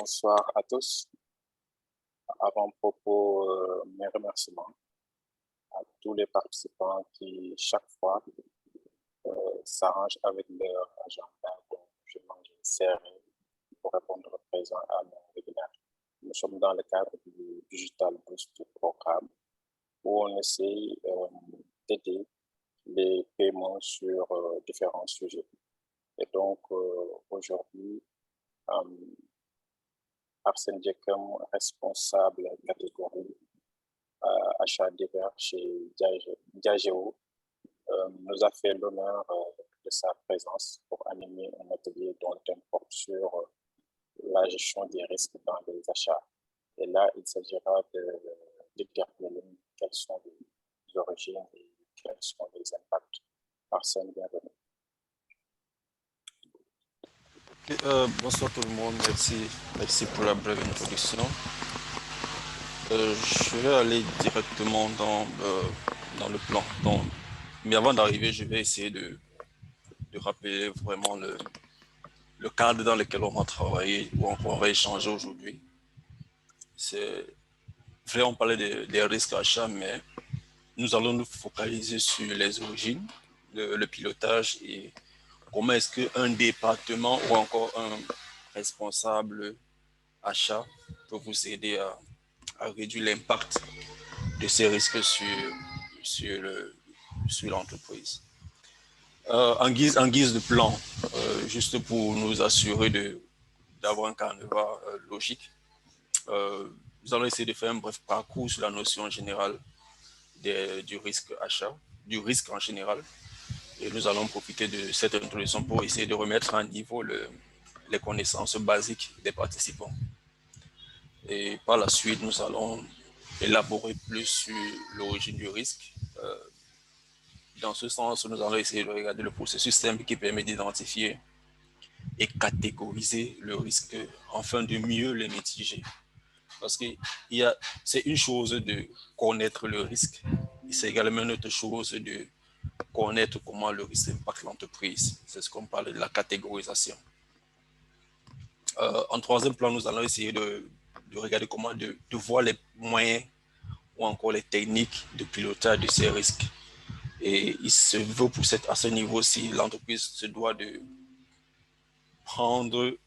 Bonsoir à tous. Avant-propos, mes remerciements à tous les participants qui, chaque fois, s'arrangent avec leur agenda. Donc, je mange serré pour répondre présent à mon webinaire. Nous sommes dans le cadre du Digital Boost programme où on essaie d'aider les paiements sur différents sujets. Et donc, aujourd'hui, Arsène Djekem, responsable catégorie achat divers chez Diageo, nous a fait l'honneur de sa présence pour animer un atelier dont le thème porte sur la gestion des risques dans les achats. Et là, il s'agira de déterminer quelles sont les origines et quels sont les impacts. Arsène, bienvenue. Bonsoir tout le monde, merci pour la brève introduction. Je vais aller directement dans le plan. Mais avant d'arriver, je vais essayer de rappeler vraiment le cadre dans lequel on va travailler ou on va échanger aujourd'hui. C'est vrai, on parlait des risques achats, mais nous allons nous focaliser sur les origines, le pilotage et comment est-ce qu'un département ou encore un responsable achat peut vous aider à réduire l'impact de ces risques sur l'entreprise. En guise de plan, juste pour nous assurer d'avoir un canevas logique, nous allons essayer de faire un bref parcours sur la notion générale du risque achat, du risque en général. Et nous allons profiter de cette introduction pour essayer de remettre à niveau les connaissances basiques des participants. Et par la suite, nous allons élaborer plus sur l'origine du risque. Dans ce sens, nous allons essayer de regarder le processus simple qui permet d'identifier et catégoriser le risque afin de mieux le mitiger. Parce que c'est une chose de connaître le risque, et c'est également une autre chose de connaître comment le risque impacte l'entreprise. C'est ce qu'on parle de la catégorisation. En troisième plan, nous allons essayer de regarder comment de voir les moyens ou encore les techniques de pilotage de ces risques. Et il se veut à ce niveau-ci, l'entreprise se doit de prendre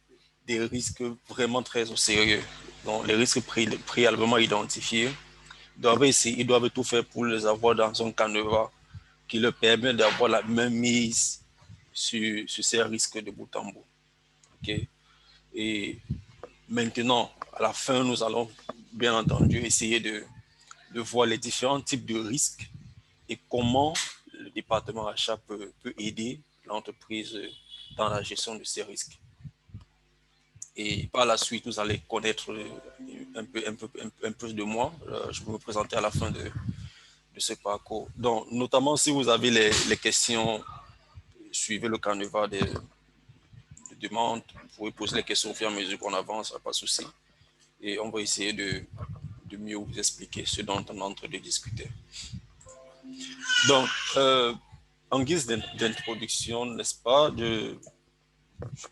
des risques vraiment très au sérieux. Donc, les risques préalablement identifiés, ils doivent tout faire pour les avoir dans un canevas qui leur permet d'avoir la même mise sur ces risques de bout en bout. Okay? Et maintenant, à la fin, nous allons bien entendu essayer de voir les différents types de risques et comment le département achat peut aider l'entreprise dans la gestion de ces risques. Et par la suite, vous allez connaître un peu de moi. Je vais me présenter à la fin de ce parcours. Donc, notamment si vous avez les questions, suivez le canevas de demandes. Vous pouvez poser les questions au fur et à mesure qu'on avance, pas de souci. Et on va essayer de mieux vous expliquer ce dont on est en train de discuter. Donc, en guise d'introduction, n'est-ce pas, je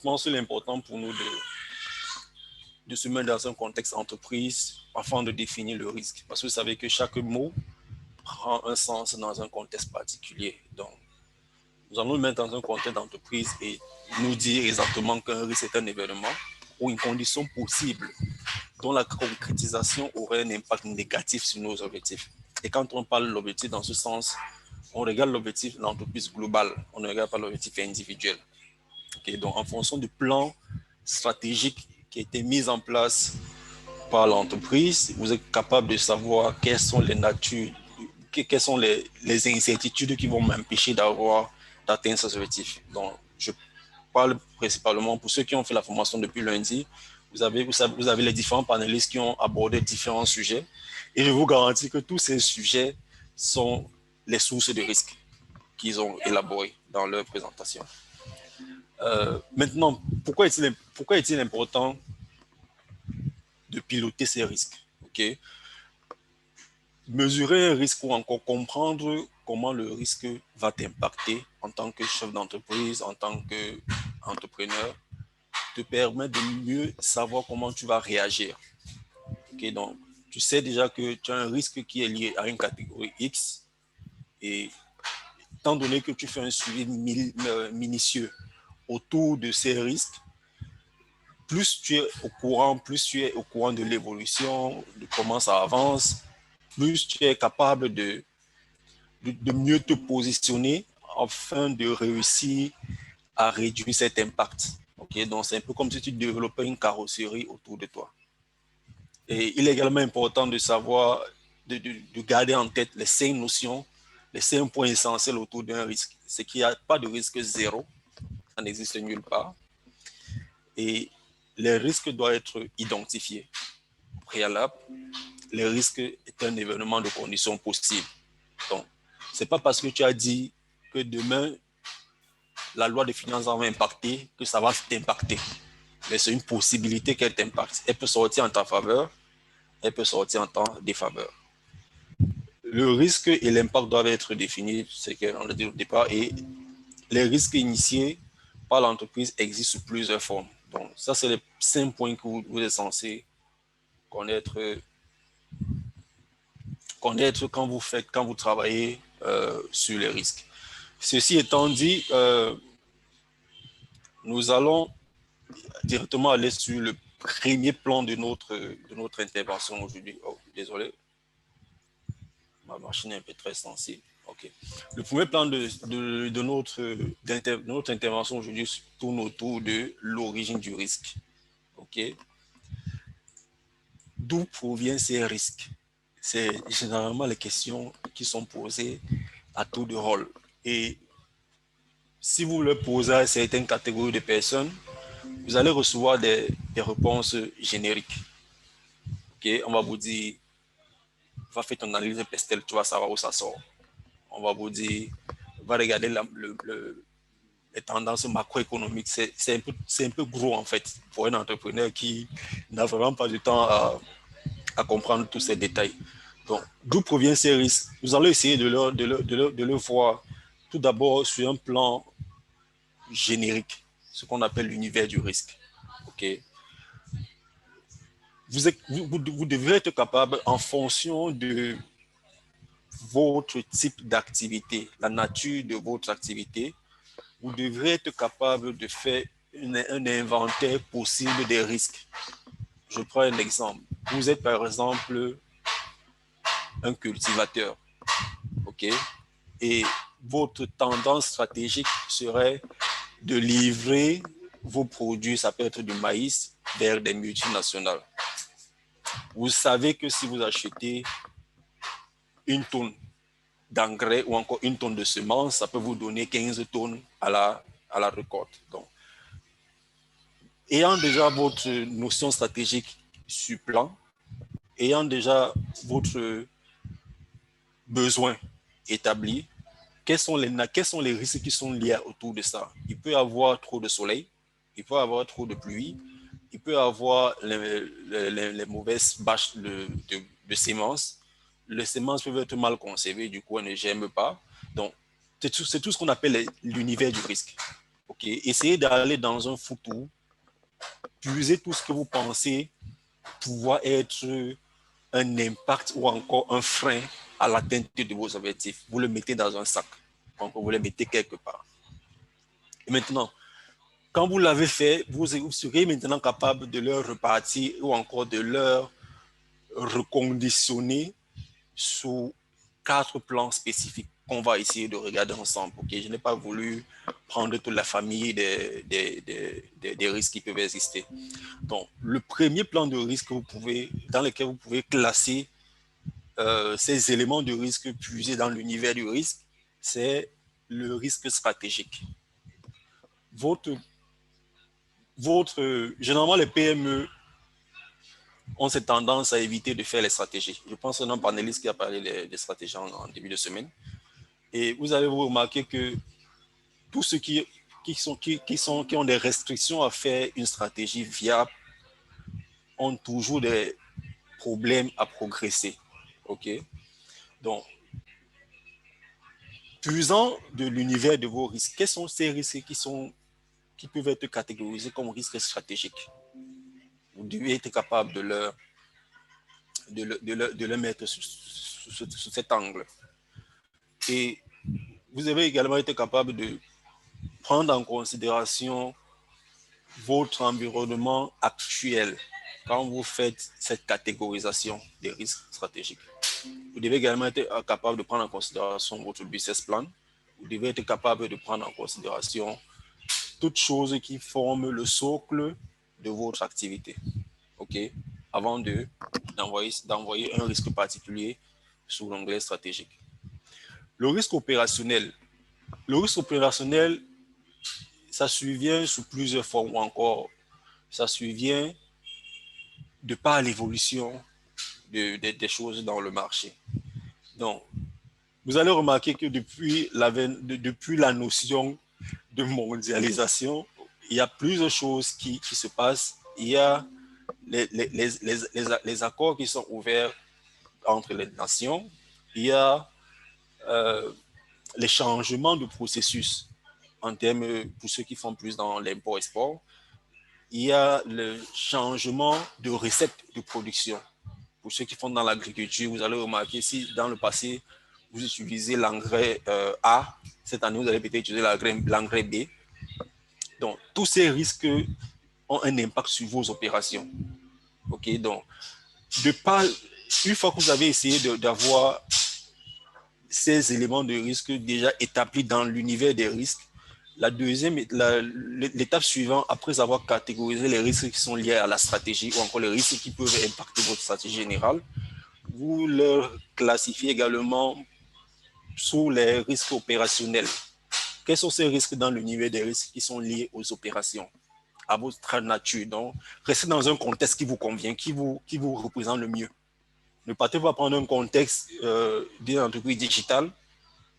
pense que l'important pour nous de se mettre dans un contexte entreprise afin de définir le risque. Parce que vous savez que chaque mot prend un sens dans un contexte particulier. Donc, nous allons nous mettre dans un contexte d'entreprise et nous dire exactement qu'un risque est un événement ou une condition possible dont la concrétisation aurait un impact négatif sur nos objectifs. Et quand on parle de l'objectif dans ce sens, on regarde l'objectif de l'entreprise globale, on ne regarde pas l'objectif individuel. Okay, donc, en fonction du plan stratégique qui a été mis en place par l'entreprise, vous êtes capable de savoir quelles sont les natures, quelles sont les incertitudes qui vont m'empêcher d'atteindre ces objectifs. Donc, je parle principalement pour ceux qui ont fait la formation depuis lundi. Vous avez les différents panélistes qui ont abordé différents sujets. Et je vous garantis que tous ces sujets sont les sources de risques qu'ils ont élaborées dans leur présentation. Maintenant, pourquoi est-il important de piloter ces risques? Okay? Mesurer un risque ou encore comprendre comment le risque va t'impacter en tant que chef d'entreprise, en tant qu'entrepreneur, te permet de mieux savoir comment tu vas réagir. Okay, donc, tu sais déjà que tu as un risque qui est lié à une catégorie X et étant donné que tu fais un suivi minutieux autour de ces risques, plus tu es au courant de l'évolution, de comment ça avance, plus tu es capable de mieux te positionner afin de réussir à réduire cet impact. Okay? Donc, c'est un peu comme si tu développais une carrosserie autour de toi. Et il est également important de savoir, de garder en tête les 5 notions, les 5 points essentiels autour d'un risque. C'est qu'il n'y a pas de risque zéro, ça n'existe nulle part. Et les risques doivent être identifiés au préalable. Le risque est un événement de conditions possibles. Donc, ce n'est pas parce que tu as dit que demain, la loi des finances va impacter que ça va t'impacter. Mais c'est une possibilité qu'elle t'impacte. Elle peut sortir en ta faveur, elle peut sortir en ta défaveur. Le risque et l'impact doivent être définis, c'est ce qu'on a dit au départ, et les risques initiés par l'entreprise existent sous plusieurs formes. Donc, ça, c'est les 5 points que vous êtes censé connaître quand vous travaillez sur les risques. Ceci étant dit, nous allons directement aller sur le premier plan de notre intervention aujourd'hui. Oh, désolé, ma machine est un peu très sensible. Okay. Le premier plan de notre intervention aujourd'hui tourne autour de l'origine du risque. Okay. D'où proviennent ces risques? C'est généralement les questions qui sont posées à tour de rôle. Et si vous le posez à certaines catégories de personnes, vous allez recevoir des réponses génériques. Okay? On va vous dire, va faire ton analyse pestel, tu vas savoir où ça sort. On va vous dire, va regarder les tendances macroéconomiques. C'est un peu gros en fait pour un entrepreneur qui n'a vraiment pas du temps à comprendre tous ces détails. Donc, d'où proviennent ces risques? Nous allons essayer de le voir tout d'abord sur un plan générique, ce qu'on appelle l'univers du risque. Okay? Vous devez être capable, en fonction de votre type d'activité, la nature de votre activité, vous devrez être capable de faire un inventaire possible des risques. Je prends un exemple. Vous êtes par exemple un cultivateur, ok? Et votre tendance stratégique serait de livrer vos produits, ça peut être du maïs, vers des multinationales. Vous savez que si vous achetez une tonne d'engrais ou encore une tonne de semences, ça peut vous donner 15 tonnes à la récolte. Donc, ayant déjà votre notion stratégique sur plan, ayant déjà votre besoin établi, quels sont les risques qui sont liés autour de ça? Il peut y avoir trop de soleil, il peut y avoir trop de pluie, il peut y avoir les mauvaises bâches de semences. Les semences peuvent être mal conservées, du coup, elles ne germent pas. Donc, c'est tout ce qu'on appelle l'univers du risque. Okay? Essayez d'aller dans un foutoir, puisez tout ce que vous pensez pouvoir être un impact ou encore un frein à l'atteinte de vos objectifs. Vous le mettez dans un sac. Donc, vous le mettez quelque part. Et maintenant, quand vous l'avez fait, vous serez maintenant capable de leur repartir ou encore de leur reconditionner sous 4 plans spécifiques qu'on va essayer de regarder ensemble. Okay? Je n'ai pas voulu prendre toute la famille des risques qui peuvent exister. Donc, le premier plan de risque dans lequel vous pouvez classer ces éléments de risque puisés dans l'univers du risque, c'est le risque stratégique. Généralement, les PME ont cette tendance à éviter de faire les stratégies. Je pense à un panéliste qui a parlé des stratégies en début de semaine. Et vous allez vous remarquer que tous ceux qui ont des restrictions à faire une stratégie viable ont toujours des problèmes à progresser. OK? Donc, puisant de l'univers de vos risques, quels sont ces risques qui sont qui peuvent être catégorisés comme risques stratégiques. Vous devez être capable de le mettre sous cet angle. Et vous devez également être capable de prendre en considération votre environnement actuel quand vous faites cette catégorisation des risques stratégiques. Vous devez également être capable de prendre en considération votre business plan. Vous devez être capable de prendre en considération toutes choses qui forment le socle de votre activité. OK? Avant d'envoyer un risque particulier sous l'onglet stratégique. Le risque opérationnel. Le risque opérationnel, ça survient sous plusieurs formes ou encore, ça survient de par l'évolution des choses dans le marché. Donc, vous allez remarquer que depuis la notion de mondialisation, il y a plusieurs choses qui se passent. Il y a les accords qui sont ouverts entre les nations. Il y a les changements de processus en termes, pour ceux qui font plus dans l'import-export. Il y a le changement de recettes de production. Pour ceux qui font dans l'agriculture, vous allez remarquer si dans le passé, vous utilisez l'engrais A, cette année, vous allez peut-être utiliser l'engrais B. Donc, tous ces risques ont un impact sur vos opérations. OK, donc, une fois que vous avez essayé d'avoir ces éléments de risque déjà établis dans l'univers des risques, l'étape suivante, après avoir catégorisé les risques qui sont liés à la stratégie ou encore les risques qui peuvent impacter votre stratégie générale, vous leur classifiez également sous les risques opérationnels. Quels sont ces risques dans l'univers des risques qui sont liés aux opérations, à votre nature? Donc, restez dans un contexte qui vous convient, qui vous représente le mieux. Ne partez pas prendre un contexte d'une entreprise digitale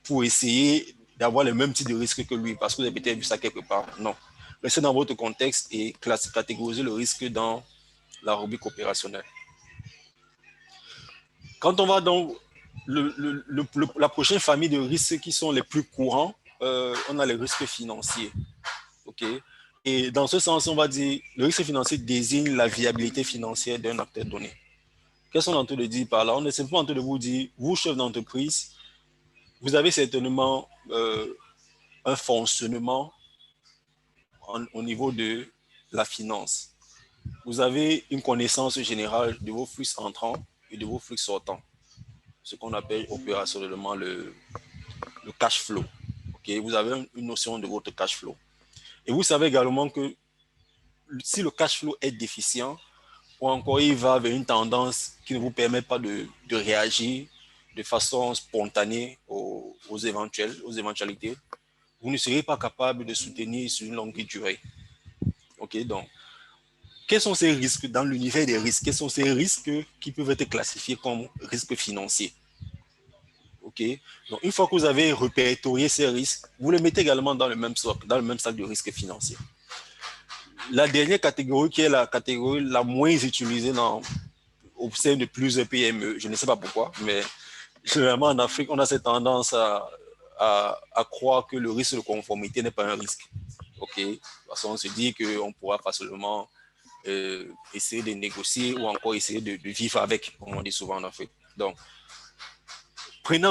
pour essayer d'avoir le même type de risque que lui, parce que vous avez peut-être vu ça quelque part. Non. Restez dans votre contexte et catégorisez le risque dans la rubrique opérationnelle. Quand on va dans la prochaine famille de risques qui sont les plus courants, on a les risques financiers. OK? Et dans ce sens, on va dire le risque financier désigne la viabilité financière d'un acteur donné. Qu'est-ce qu'on est en train de dire par là? On est simplement en train de vous dire, vous, chef d'entreprise, vous avez certainement un fonctionnement au niveau de la finance. Vous avez une connaissance générale de vos flux entrants et de vos flux sortants, ce qu'on appelle opérationnellement le cash flow. Okay? Vous avez une notion de votre cash flow. Et vous savez également que si le cash flow est déficient, ou encore il va vers une tendance qui ne vous permet pas de réagir de façon spontanée aux éventualités, vous ne serez pas capable de soutenir sur une longue durée. OK, donc, quels sont ces risques dans l'univers des risques? Quels sont ces risques qui peuvent être classifiés comme risques financiers? OK, donc une fois que vous avez répertorié ces risques, vous les mettez également dans le même sac de risques financiers. La dernière catégorie, qui est la catégorie la moins utilisée au sein de plusieurs PME, je ne sais pas pourquoi, mais généralement en Afrique, on a cette tendance à croire que le risque de conformité n'est pas un risque. OK, parce qu'on se dit qu'on pourra facilement essayer de négocier ou encore essayer de vivre avec, comme on dit souvent en Afrique. Donc, prenez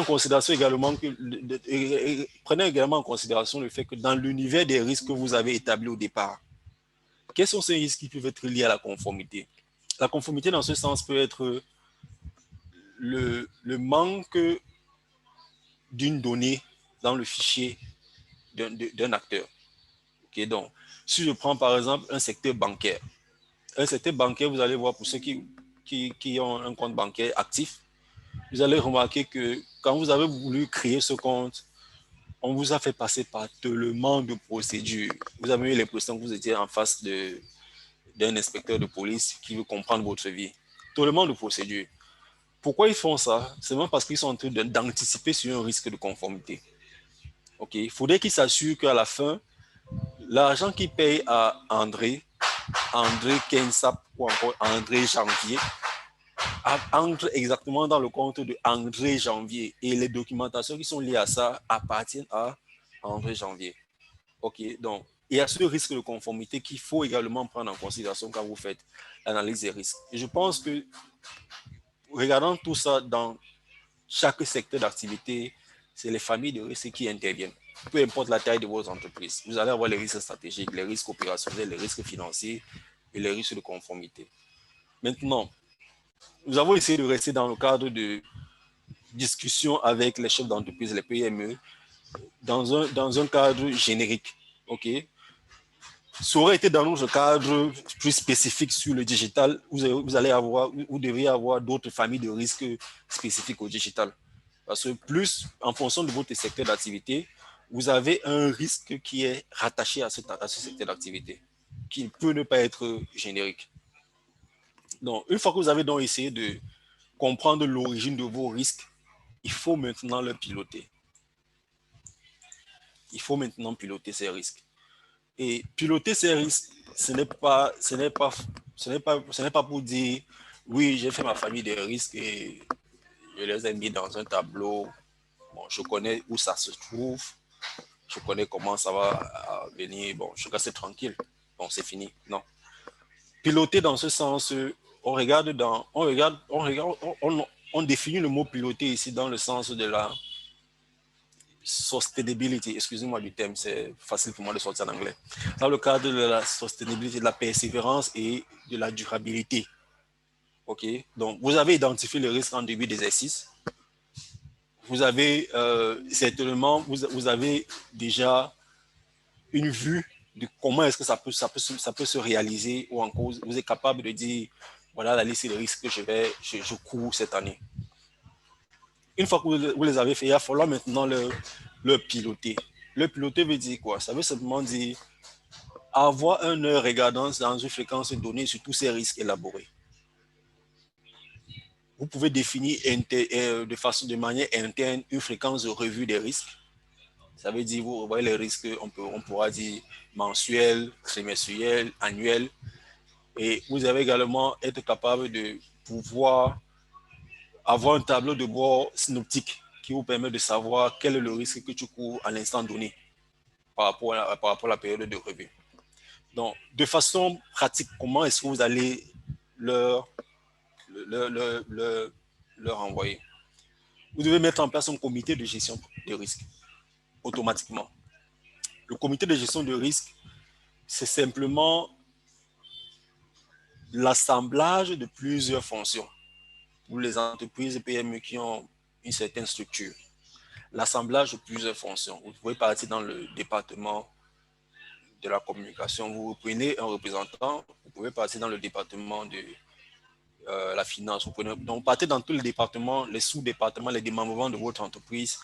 également en considération le fait que dans l'univers des risques que vous avez établis au départ, quels sont ces risques qui peuvent être liés à la conformité? La conformité, dans ce sens, peut être le manque d'une donnée dans le fichier d'un acteur. Okay, donc, si je prends par exemple un secteur bancaire, vous allez voir pour ceux qui ont un compte bancaire actif, vous allez remarquer que quand vous avez voulu créer ce compte, on vous a fait passer par tellement de procédures. Vous avez eu l'impression que vous étiez en face d'un inspecteur de police qui veut comprendre votre vie. Tellement de procédures. Pourquoi ils font ça? C'est même parce qu'ils sont en train d'anticiper sur un risque de conformité. Okay. Il faudrait qu'ils s'assurent qu'à la fin, l'argent qu'ils payent à André Kensap ou encore André Janvier entre exactement dans le compte de André Janvier et les documentations qui sont liées à ça appartiennent à André Janvier. OK, donc il y a ce risque de conformité qu'il faut également prendre en considération quand vous faites l'analyse des risques. Et je pense que, regardant tout ça dans chaque secteur d'activité, c'est les familles de risques qui interviennent. Peu importe la taille de vos entreprises, vous allez avoir les risques stratégiques, les risques opérationnels, les risques financiers et les risques de conformité. Maintenant, nous avons essayé de rester dans le cadre de discussion avec les chefs d'entreprise, les PME, dans un cadre générique. OK? Ça aurait été dans notre cadre plus spécifique sur le digital, vous allez avoir, vous devriez avoir d'autres familles de risques spécifiques au digital. Parce que plus, en fonction de votre secteur d'activité, vous avez un risque qui est rattaché à ce secteur d'activité, qui peut ne pas être générique. Donc, une fois que vous avez donc essayé de comprendre l'origine de vos risques, il faut maintenant le piloter. Il faut maintenant piloter ces risques. Et piloter ces risques, ce n'est pas pour dire, oui, j'ai fait ma famille des risques et je les ai mis dans un tableau. Bon, je connais où ça se trouve, je connais comment ça va venir. Bon, je suis assez tranquille. Bon, c'est fini. Non. Piloter dans ce sens, on définit le mot piloter ici dans le sens de la sustainability, excusez-moi du thème, c'est facile pour moi de sortir en anglais. Dans le cadre de la sustainability, de la persévérance et de la durabilité. OK? Donc, vous avez identifié les risques en début d'exercice. Vous avez certainement, vous avez déjà une vue de comment est-ce que ça peut se réaliser ou en cause. Vous êtes capable de dire, voilà la liste des risques que je cours cette année. Une fois que vous les avez fait, il va falloir maintenant le piloter. Le piloter veut dire quoi? Ça veut simplement dire avoir un heure regardant dans une fréquence donnée sur tous ces risques élaborés. Vous pouvez définir de manière interne une fréquence de revue des risques. Ça veut dire, vous voyez les risques, on pourra dire mensuels, trimestriels, annuels. Et vous avez également être capable de pouvoir avoir un tableau de bord synoptique qui vous permet de savoir quel est le risque que tu cours à l'instant donné par rapport à la période de revue. Donc, de façon pratique, comment est-ce que vous allez leur, leur, leur, leur, leur envoyer? Vous devez mettre en place un comité de gestion de risque automatiquement. Le comité de gestion de risque, c'est simplement l'assemblage de plusieurs fonctions pour les entreprises PME qui ont une certaine structure. L'assemblage de plusieurs fonctions. Vous pouvez partir dans le département de la communication. Vous prenez un représentant. Vous pouvez partir dans le département de la finance. Donc, partez dans tous les départements, les sous-départements, les démembrements de votre entreprise.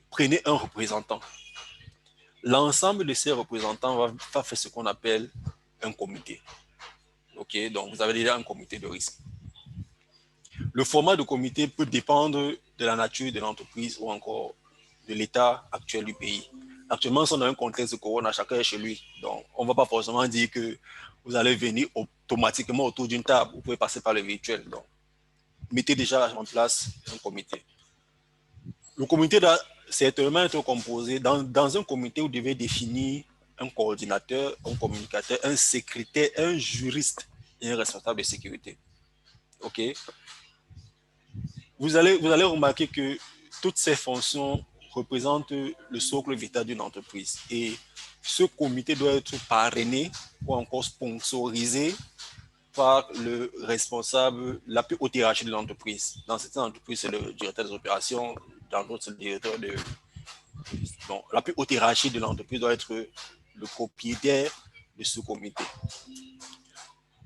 Prenez un représentant. L'ensemble de ces représentants va faire ce qu'on appelle un comité. OK, donc vous avez déjà un comité de risque. Le format de comité peut dépendre de la nature de l'entreprise ou encore de l'état actuel du pays. Actuellement, nous sommes dans un contexte de corona, chacun est chez lui. Donc, on ne va pas forcément dire que vous allez venir automatiquement autour d'une table. Vous pouvez passer par le virtuel. Donc, mettez déjà en place un comité. Le comité doit certainement être composé. Dans un comité, vous devez définir un coordinateur, un communicateur, un secrétaire, un juriste et un responsable de sécurité. OK? Vous allez remarquer que toutes ces fonctions représentent le socle vital d'une entreprise. Et ce comité doit être parrainé ou encore sponsorisé par le responsable, la plus haute hiérarchie de l'entreprise. Dans certaines entreprises, c'est le directeur des opérations. Dans d'autres, c'est le directeur de... Donc, la plus haute hiérarchie de l'entreprise doit être le propriétaire de ce comité.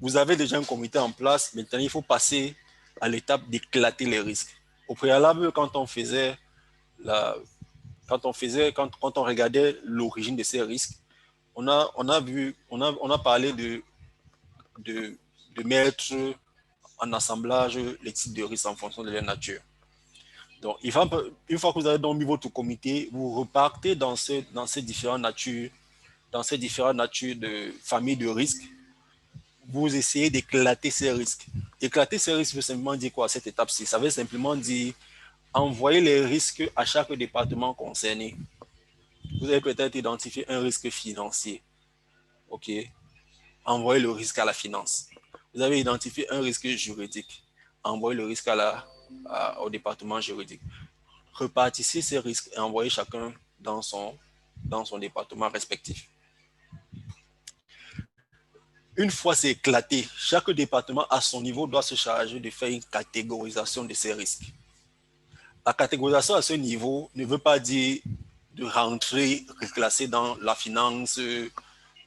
Vous avez déjà un comité en place. Maintenant, il faut passer à l'étape d'éclater les risques. Au préalable, quand on regardait l'origine de ces risques, on a parlé de mettre en assemblage les types de risques en fonction de leur nature. Donc, une fois que vous avez donc mis votre comité, vous repartez dans ces différentes natures, de familles de risques. Vous essayez d'éclater ces risques. Éclater ces risques veut simplement dire quoi à cette étape-ci? Ça veut simplement dire envoyer les risques à chaque département concerné. Vous avez peut-être identifié un risque financier. OK? Envoyez le risque à la finance. Vous avez identifié un risque juridique. Envoyez le risque au département juridique. Repartissez ces risques et envoyez chacun dans son département respectif. Une fois c'est éclaté, chaque département à son niveau doit se charger de faire une catégorisation de ces risques. La catégorisation à ce niveau ne veut pas dire de rentrer, reclasser dans la finance,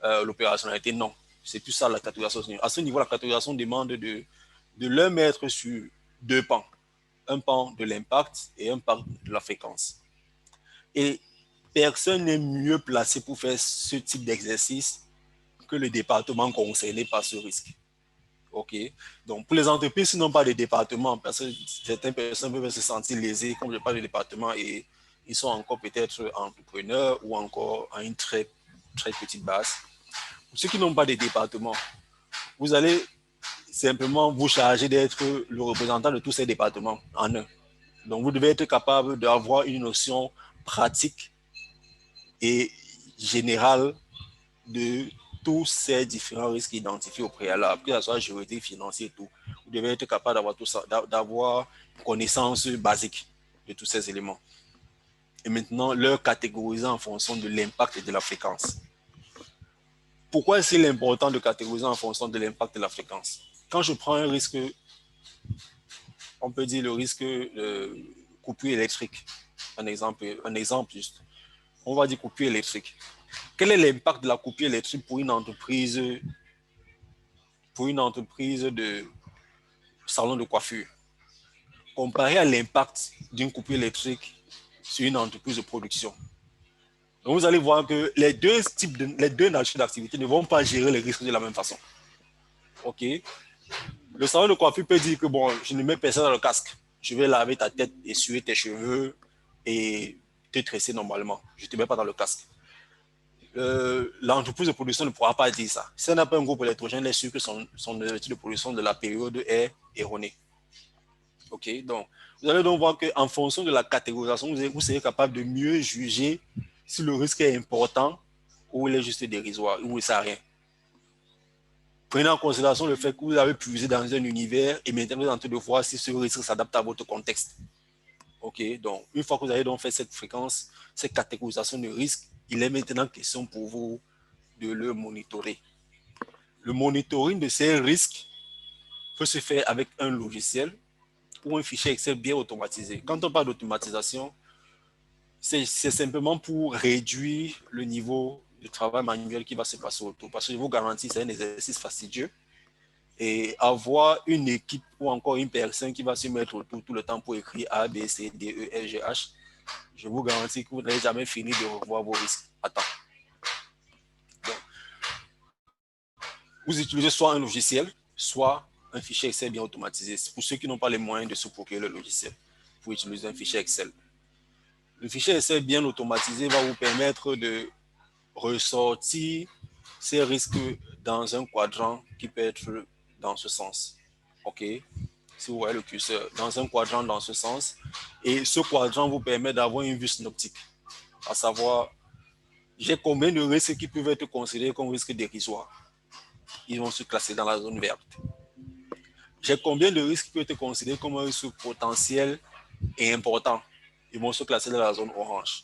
l'opérationnalité, non. C'est plus ça la catégorisation. À ce niveau, la catégorisation demande de leur mettre sur deux pans. Un pan de l'impact et un pan de la fréquence. Et personne n'est mieux placé pour faire ce type d'exercice que le département concerné par ce risque. OK. Donc, pour les entreprises qui n'ont pas de département, parce que certaines personnes peuvent se sentir lésées, comme je parle de département, et ils sont encore peut-être entrepreneurs ou encore à une très, très petite base. Pour ceux qui n'ont pas de département, vous allez simplement vous charger d'être le représentant de tous ces départements en un. Donc, vous devez être capable d'avoir une notion pratique et générale de tous ces différents risques identifiés au préalable, que ce soit juridique, financier et tout. Vous devez être capable d'avoir tout ça, d'avoir connaissance basique de tous ces éléments. Et maintenant, leur catégoriser en fonction de l'impact et de la fréquence. Pourquoi est-il important de catégoriser en fonction de l'impact et de la fréquence? Quand je prends un risque, on peut dire le risque de coupure électrique, un exemple juste. On va dire coupure électrique. Quel est l'impact de la coupure électrique pour une entreprise de salon de coiffure comparé à l'impact d'une coupure électrique sur une entreprise de production? Donc vous allez voir que les deux natures d'activité ne vont pas gérer les risques de la même façon. OK? Le salon de coiffure peut dire que bon, je ne mets personne dans le casque. Je vais laver ta tête, essuyer tes cheveux et te tresser normalement. Je ne te mets pas dans le casque. L'entreprise de production ne pourra pas dire ça. Si elle n'a pas un groupe électrogène, elle est sûr que son étude de production de la période est erronée. OK? Donc, vous allez donc voir qu'en fonction de la catégorisation, vous serez capable de mieux juger si le risque est important ou il est juste dérisoire ou il ne sert à rien. Prenez en considération le fait que vous avez puisé dans un univers et maintenant vous êtes en train de voir si ce risque s'adapte à votre contexte. OK? Donc, une fois que vous avez donc fait cette fréquence, cette catégorisation de risque, il est maintenant question pour vous de le monitorer. Le monitoring de ces risques peut se faire avec un logiciel ou un fichier Excel bien automatisé. Quand on parle d'automatisation, c'est simplement pour réduire le niveau de travail manuel qui va se passer autour. Parce que je vous garantis, c'est un exercice fastidieux. Et avoir une équipe ou encore une personne qui va se mettre autour tout le temps pour écrire A, B, C, D, E, F, G, H, je vous garantis que vous n'allez jamais finir de revoir vos risques à temps. Donc, vous utilisez soit un logiciel, soit un fichier Excel bien automatisé. Pour ceux qui n'ont pas les moyens de se procurer le logiciel, vous utilisez un fichier Excel. Le fichier Excel bien automatisé va vous permettre de ressortir ces risques dans un quadrant qui peut être dans ce sens. OK? Si vous voyez le curseur, dans un quadrant dans ce sens. Et ce quadrant vous permet d'avoir une vue synoptique. À savoir, j'ai combien de risques qui peuvent être considérés comme risques dérisoires. Ils vont se classer dans la zone verte. J'ai combien de risques qui peuvent être considérés comme un risque potentiel et important. Ils vont se classer dans la zone orange.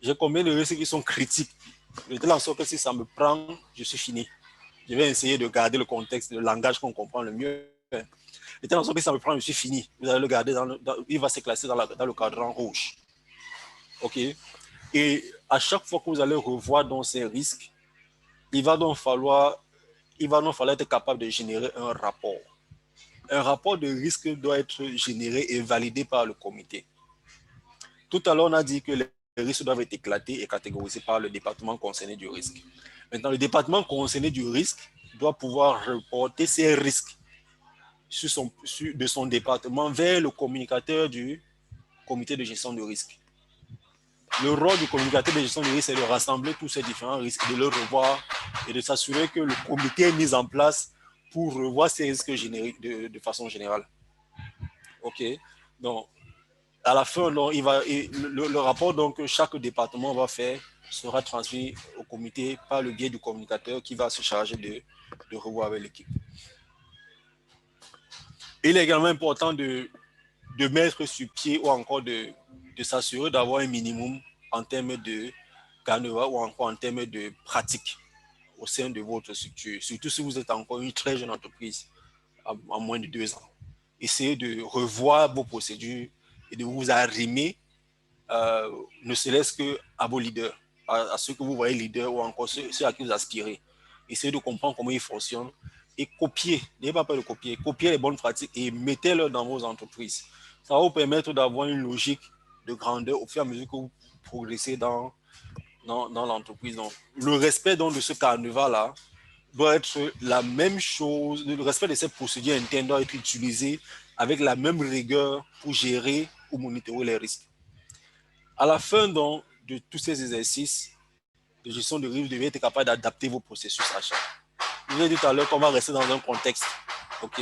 J'ai combien de risques qui sont critiques. De telle sorte que si ça me prend, je suis fini. Je vais essayer de garder le contexte, le langage qu'on comprend le mieux. De telle sorte que si ça me prend, je suis fini. Vous allez le garder, il va se classer dans le cadran rouge. OK? Et à chaque fois que vous allez revoir dans ces risques, il va donc falloir être capable de générer un rapport. Un rapport de risque doit être généré et validé par le comité. Tout à l'heure, on a dit que les risques doivent être éclatés et catégorisés par le département concerné du risque. Maintenant, le département concerné du risque doit pouvoir reporter ces risques de son département vers le communicateur du comité de gestion de risque. Le rôle du communicateur de gestion de risque, c'est de rassembler tous ces différents risques, de les revoir et de s'assurer que le comité est mis en place pour revoir ces risques de façon générale. OK? Donc, à la fin, donc, le rapport donc, que chaque département va faire sera transmis au comité par le biais du communicateur qui va se charger de revoir avec l'équipe. Il est également important de mettre sur pied ou encore de s'assurer d'avoir un minimum en termes de canevas ou encore en termes de pratique au sein de votre structure, surtout si vous êtes encore une très jeune entreprise en moins de 2 ans. Essayez de revoir vos procédures et de vous arrimer, ne serait-ce qu'à vos leaders, à ceux que vous voyez leaders ou encore ceux à qui vous aspirez. Essayez de comprendre comment ils fonctionnent et copier, n'ayez pas peur de copier, copier les bonnes pratiques et mettez-les dans vos entreprises. Ça va vous permettre d'avoir une logique de grandeur au fur et à mesure que vous progressez dans l'entreprise. Donc, le respect donc, de ce carnaval-là doit être la même chose. Le respect de cette procédure interne doit être utilisé avec la même rigueur pour gérer ou monitorer les risques. À la fin donc, de tous ces exercices de gestion de risque, vous devez être capable d'adapter vos processus achats. Je vous ai dit tout à l'heure qu'on va rester dans un contexte. OK?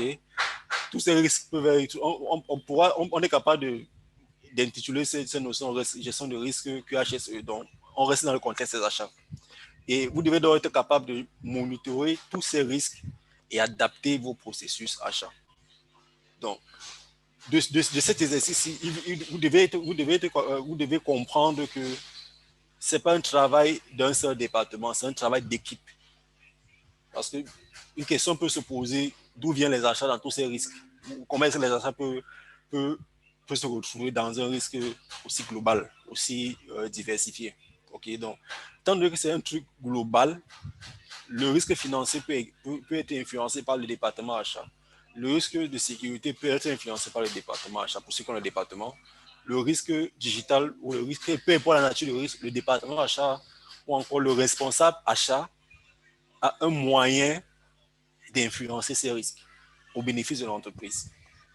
Tous ces risques peuvent être. On est capable d'intituler ces notions de gestion de risque QHSE. Donc, on reste dans le contexte des achats. Et vous devez donc être capable de monitorer tous ces risques et adapter vos processus achats. Donc, de cet exercice, vous devez comprendre que ce n'est pas un travail d'un seul département, c'est un travail d'équipe. Parce qu'une question peut se poser, d'où viennent les achats dans tous ces risques? Comment est-ce que les achats peuvent se retrouver dans un risque aussi global, aussi diversifié? Ok, donc, tant que c'est un truc global, le risque financier peut être influencé par le département achat. Le risque de sécurité peut être influencé par le département achat, pour ceux qui ont le département. Le risque digital ou le risque, peu importe la nature du risque, le département achat ou encore le responsable achat a un moyen d'influencer ces risques au bénéfice de l'entreprise.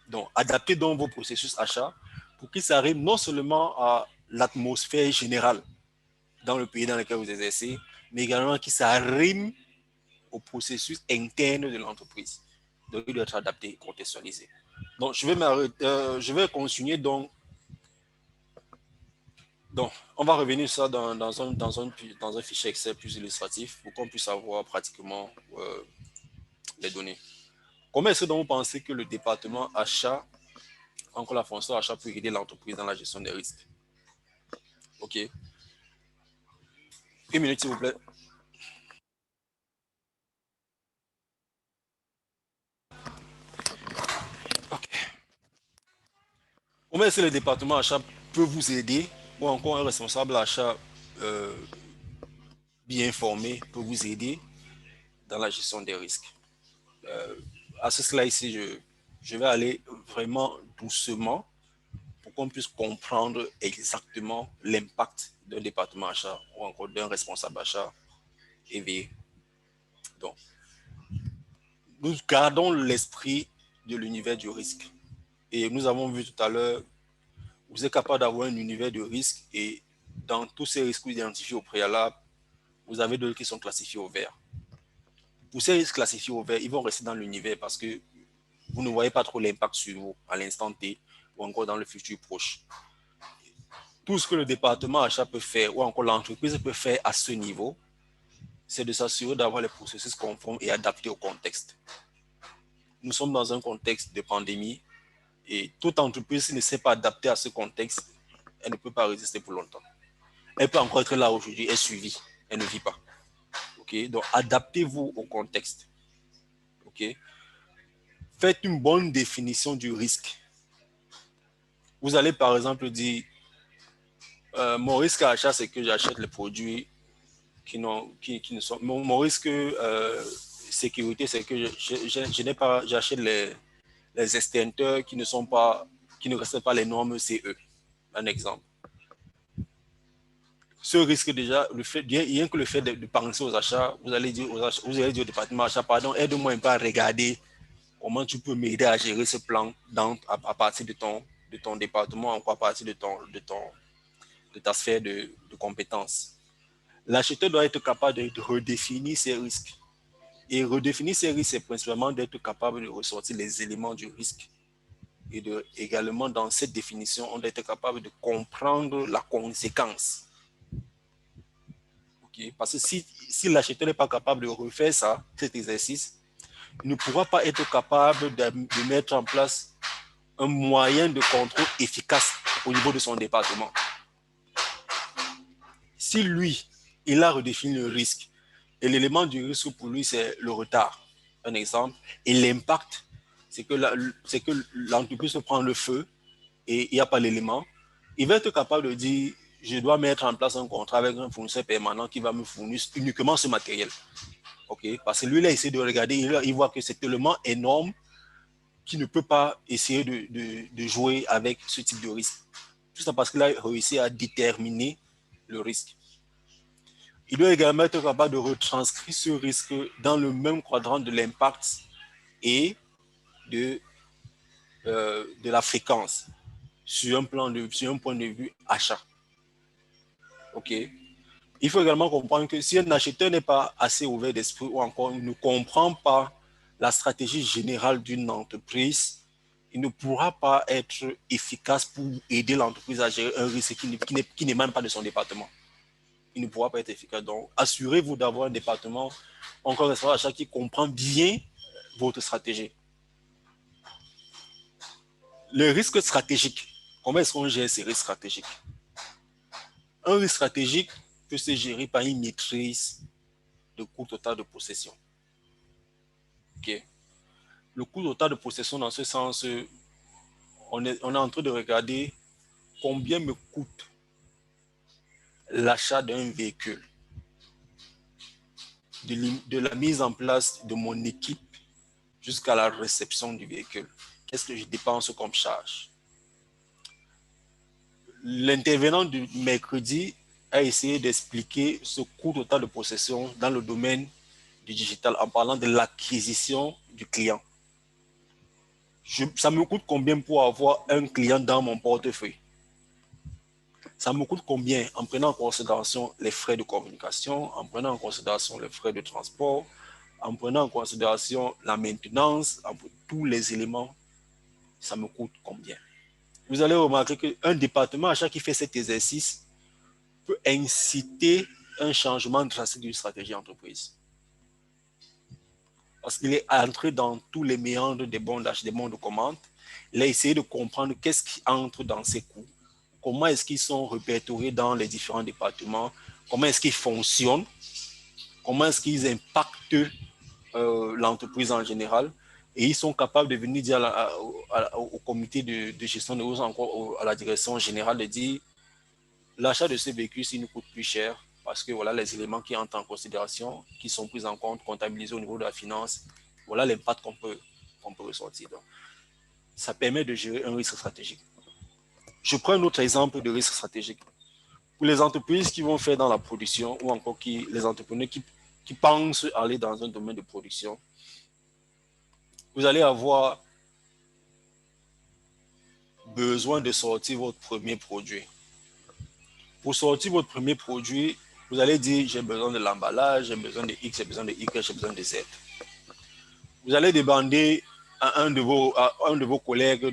Donc, adaptez donc vos processus achats pour qu'ils s'arrivent non seulement à l'atmosphère générale dans le pays dans lequel vous exercez, mais également qu'ils s'arriment au processus interne de l'entreprise. Donc, il doit être adapté, contextualisé. Donc, je vais continuer. Donc, on va revenir sur ça dans un fichier Excel plus illustratif pour qu'on puisse avoir pratiquement les données. Comment est-ce que vous pensez que le département achat, encore la fonction achat, peut aider l'entreprise dans la gestion des risques? OK. 1 minute, s'il vous plaît. OK. Comment est-ce que le département achat peut vous aider ou encore un responsable achat bien formé peut vous aider dans la gestion des risques? À ce slide ici, je vais aller vraiment doucement pour qu'on puisse comprendre exactement l'impact d'un département achat ou encore d'un responsable achat éveillé. Donc, nous gardons l'esprit de l'univers du risque. Et nous avons vu tout à l'heure, vous êtes capable d'avoir un univers de risque et dans tous ces risques identifiés au préalable, vous avez d'autres qui sont classifiés au vert. Pour ces risques classifiés au vert, ils vont rester dans l'univers parce que vous ne voyez pas trop l'impact sur vous à l'instant T ou encore dans le futur proche. Tout ce que le département achat peut faire ou encore l'entreprise peut faire à ce niveau, c'est de s'assurer d'avoir les processus conformes et adaptés au contexte. Nous sommes dans un contexte de pandémie et toute entreprise qui ne s'est pas adaptée à ce contexte, elle ne peut pas résister pour longtemps. Elle peut encore être là aujourd'hui, elle suivie, elle ne vit pas. Okay? Donc, adaptez-vous au contexte. Okay? Faites une bonne définition du risque. Vous allez par exemple dire, mon risque à achat, c'est que j'achète les produits qui ne sont... Mon risque sécurité, c'est que je n'ai pas, j'achète les extincteurs qui ne respectent pas les normes CE. Un exemple. Ce risque déjà, rien que le fait de penser aux achats, vous allez dire au département achat, pardon, aide-moi un peu à regarder comment tu peux m'aider à gérer ce plan à partir de ton département, encore à partir de ta sphère de compétences. L'acheteur doit être capable de redéfinir ses risques. Et redéfinir ces risques, c'est principalement d'être capable de ressortir les éléments du risque. Et également, dans cette définition, on doit être capable de comprendre la conséquence Okay? Parce que si l'acheteur n'est pas capable de refaire ça, cet exercice, il ne pourra pas être capable de mettre en place un moyen de contrôle efficace au niveau de son département. Si lui, il a redéfini le risque, et l'élément du risque pour lui, c'est le retard, un exemple, et l'impact, c'est que l'entreprise se prend le feu et il n'y a pas l'élément, il va être capable de dire, je dois mettre en place un contrat avec un fournisseur permanent qui va me fournir uniquement ce matériel. Okay? Parce que lui, il a essayé de regarder, il voit que c'est tellement énorme qu'il ne peut pas essayer de jouer avec ce type de risque. Tout ça parce qu'il a réussi à déterminer le risque. Il doit également être capable de retranscrire ce risque dans le même quadrant de l'impact et de la fréquence sur un point de vue achat. OK? Il faut également comprendre que si un acheteur n'est pas assez ouvert d'esprit ou encore ne comprend pas la stratégie générale d'une entreprise, il ne pourra pas être efficace pour aider l'entreprise à gérer un risque qui n'émane pas de son département. Il ne pourra pas être efficace. Donc, assurez-vous d'avoir un département, encore un responsable d'achat qui comprend bien votre stratégie. Le risque stratégique. Comment est-ce qu'on gère ces risques stratégiques? Un risque stratégique peut se gérer par une maîtrise de coût total de possession. Okay. Le coût total de possession, dans ce sens, on est en train de regarder combien me coûte l'achat d'un véhicule, de la mise en place de mon équipe jusqu'à la réception du véhicule. Qu'est-ce que je dépense comme charge? L'intervenant du mercredi a essayé d'expliquer ce coût total de possession dans le domaine du digital en parlant de l'acquisition du client. Ça me coûte combien pour avoir un client dans mon portefeuille? Ça me coûte combien en prenant en considération les frais de communication, en prenant en considération les frais de transport, en prenant en considération la maintenance, tous les éléments, ça me coûte combien? Vous allez remarquer qu'un département achat qui fait cet exercice peut inciter un changement drastique d'une stratégie entreprise. Parce qu'il est entré dans tous les méandres des bons d'achat, des bons de commande. Il a essayé de comprendre qu'est-ce qui entre dans ces coûts. Comment est-ce qu'ils sont répertoriés dans les différents départements? Comment est-ce qu'ils fonctionnent? Comment est-ce qu'ils impactent l'entreprise en général? Et ils sont capables de venir dire au comité de gestion de ou encore à la direction générale de dire l'achat de ce véhicule, s'il nous coûte plus cher, parce que voilà les éléments qui entrent en considération, qui sont pris en compte, comptabilisés au niveau de la finance, voilà l'impact qu'on peut ressortir. Donc, ça permet de gérer un risque stratégique. Je prends un autre exemple de risque stratégique. Pour les entreprises qui vont faire dans la production ou encore les entrepreneurs qui pensent aller dans un domaine de production, vous allez avoir besoin de sortir votre premier produit. Pour sortir votre premier produit, vous allez dire, j'ai besoin de l'emballage, j'ai besoin de X, j'ai besoin de Y, j'ai besoin de Z. Vous allez demander à un de vos collègues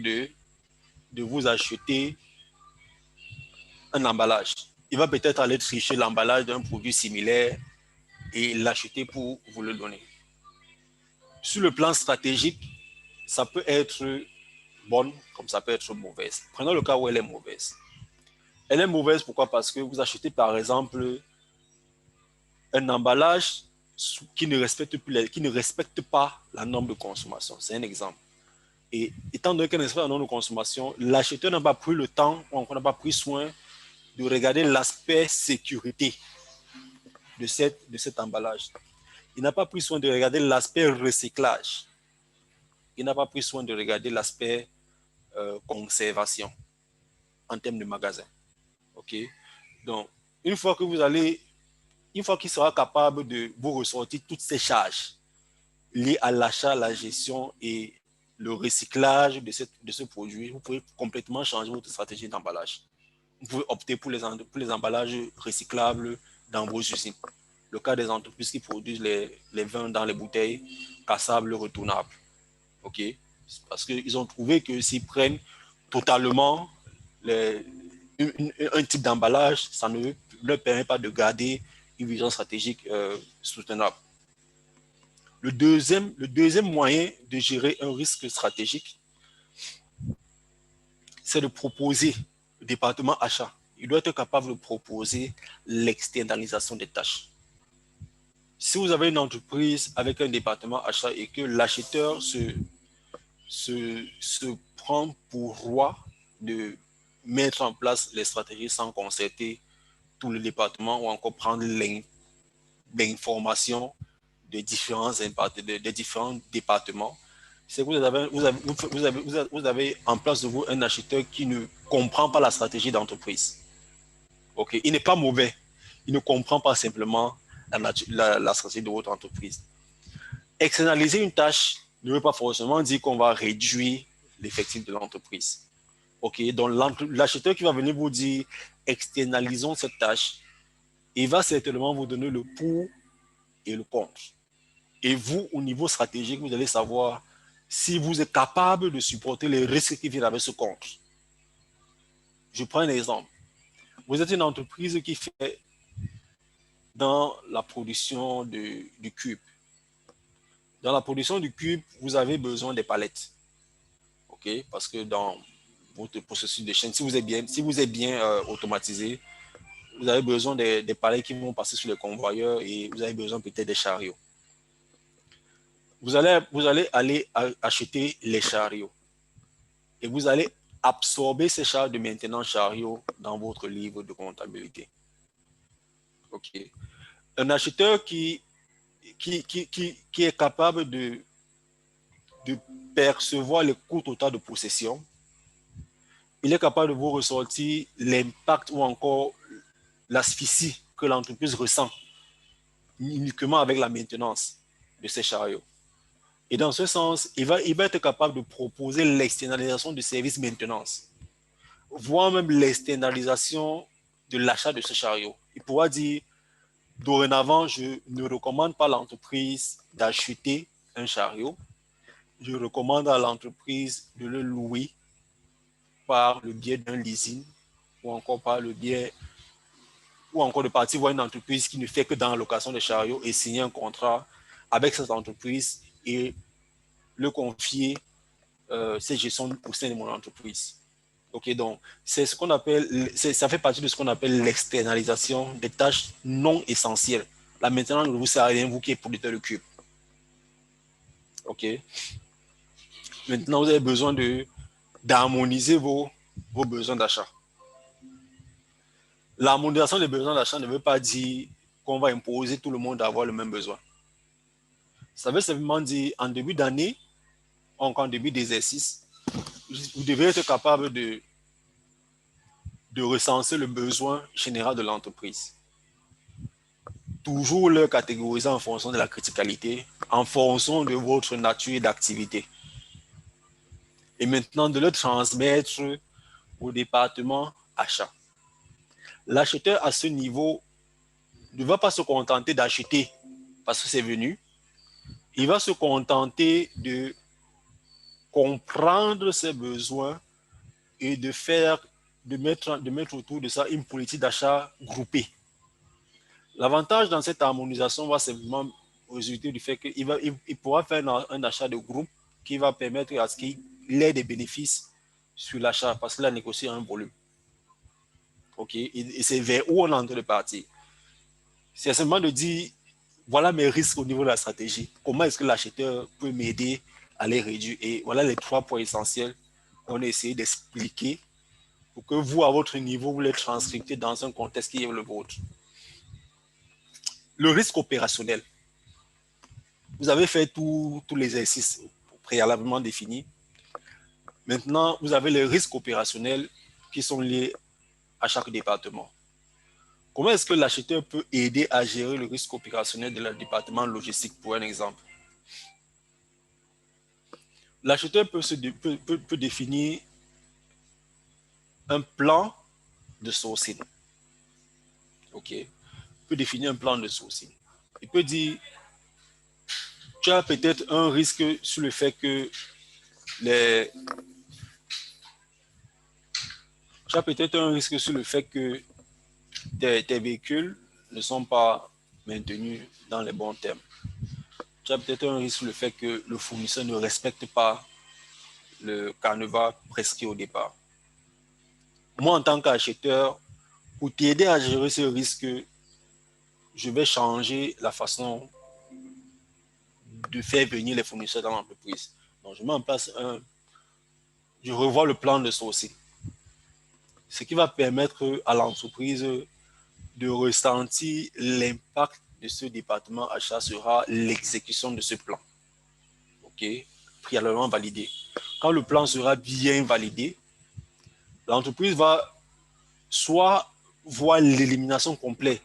de vous acheter un emballage. Il va peut-être aller tricher l'emballage d'un produit similaire et l'acheter pour vous le donner. Sur le plan stratégique, ça peut être bonne comme ça peut être mauvaise. Prenons le cas où elle est mauvaise. Elle est mauvaise pourquoi? Parce que vous achetez par exemple un emballage qui ne respecte pas la norme de consommation. C'est un exemple. Et étant donné qu'elle ne respecte pas la norme de consommation, l'acheteur n'a pas pris le temps ou encore n'a pas pris soin de regarder l'aspect sécurité de cet emballage. Il n'a pas pris soin de regarder l'aspect recyclage. Il n'a pas pris soin de regarder l'aspect conservation en termes de magasin. OK? Donc, une fois qu'il sera capable de vous ressortir toutes ces charges liées à l'achat, la gestion et le recyclage de ce produit, vous pouvez complètement changer votre stratégie d'emballage. Vous pouvez opter pour les emballages recyclables dans vos usines. Le cas des entreprises qui produisent les vins dans les bouteilles cassables, retournables. OK? Parce qu'ils ont trouvé que s'ils prennent totalement un type d'emballage, ça ne leur permet pas de garder une vision stratégique soutenable. Le deuxième moyen de gérer un risque stratégique, c'est de proposer au département achat. Il doit être capable de proposer l'externalisation des tâches. Si vous avez une entreprise avec un département achat et que l'acheteur se prend pour roi de mettre en place les stratégies sans concerter tout le département ou encore prendre l'information des différents départements, c'est que vous avez en place de vous un acheteur qui ne comprend pas la stratégie d'entreprise. Okay? Il n'est pas mauvais. Il ne comprend pas simplement la stratégie de votre entreprise. Externaliser une tâche ne veut pas forcément dire qu'on va réduire l'effectif de l'entreprise. Okay? Donc, l'acheteur qui va venir vous dire externalisons cette tâche, il va certainement vous donner le pour et le contre. Et vous, au niveau stratégique, vous allez savoir si vous êtes capable de supporter les risques qui viennent avec ce contre. Je prends un exemple. Vous êtes une entreprise qui fait dans la production du cube. Dans la production du cube, vous avez besoin des palettes. Okay? Parce que dans votre processus de chaîne, si vous êtes bien automatisé, vous avez besoin des palettes qui vont passer sur les convoyeurs et vous avez besoin peut-être des chariots. Vous allez aller acheter les chariots et vous allez absorber ces charges de maintenance chariot dans votre livre de comptabilité. Okay. Un acheteur qui est capable de percevoir le coût total de possession, il est capable de vous ressortir l'impact ou encore l'asphyxie que l'entreprise ressent uniquement avec la maintenance de ces chariots. Et dans ce sens, il va être capable de proposer l'externalisation de services maintenance, voire même l'externalisation de l'achat de ce chariot. Il pourra dire, dorénavant, je ne recommande pas à l'entreprise d'acheter un chariot. Je recommande à l'entreprise de le louer par le biais d'un leasing ou encore par le biais ou encore de partir voir une entreprise qui ne fait que dans la location de chariots et signer un contrat avec cette entreprise et le confier cette gestion au sein de mon entreprise. Ok, donc c'est ce qu'on appelle, ça fait partie de ce qu'on appelle l'externalisation des tâches non essentielles. Là maintenant, ne vous sert à rien, vous qui êtes producteur de cube. Ok. Maintenant, vous avez besoin d'harmoniser vos besoins d'achat. L'harmonisation des besoins d'achat ne veut pas dire qu'on va imposer tout le monde à avoir le même besoin. Ça veut simplement dire en début d'année, en début d'exercice, vous devez être capable de recenser le besoin général de l'entreprise. Toujours le catégoriser en fonction de la criticalité, en fonction de votre nature d'activité. Et maintenant, de le transmettre au département achat. L'acheteur à ce niveau ne va pas se contenter d'acheter parce que c'est venu. Il va se contenter de comprendre ses besoins et de mettre autour de ça une politique d'achat groupée. L'avantage dans cette harmonisation va simplement résulter du fait qu'il pourra faire un achat de groupe qui va permettre à ce qu'il ait des bénéfices sur l'achat parce qu'il a négocié un volume. Ok, et c'est vers où on est en train de partir. C'est seulement de dire, voilà mes risques au niveau de la stratégie. Comment est-ce que l'acheteur peut m'aider à les réduire? Et voilà les 3 points essentiels qu'on a essayé d'expliquer pour que vous, à votre niveau, vous les transcriptez dans un contexte qui est le vôtre. Le risque opérationnel. Vous avez fait tous les exercices préalablement définis. Maintenant, vous avez les risques opérationnels qui sont liés à chaque département. Comment est-ce que l'acheteur peut aider à gérer le risque opérationnel de leur département logistique, pour un exemple? L'acheteur peut définir un plan de sourcing. OK? Il peut définir un plan de sourcing. Il peut dire, tu as peut-être un risque sur le fait que tes véhicules ne sont pas maintenus dans les bons termes. Tu as peut-être un risque le fait que le fournisseur ne respecte pas le canevas prescrit au départ. Moi, en tant qu'acheteur, pour t'aider à gérer ce risque, je vais changer la façon de faire venir les fournisseurs dans l'entreprise. Donc, je mets en place je revois le plan de sourcing, ce qui va permettre à l'entreprise de ressentir l'impact de ce département achat sera l'exécution de ce plan. OK, préalablement validé. Quand le plan sera bien validé, l'entreprise va soit voir l'élimination complète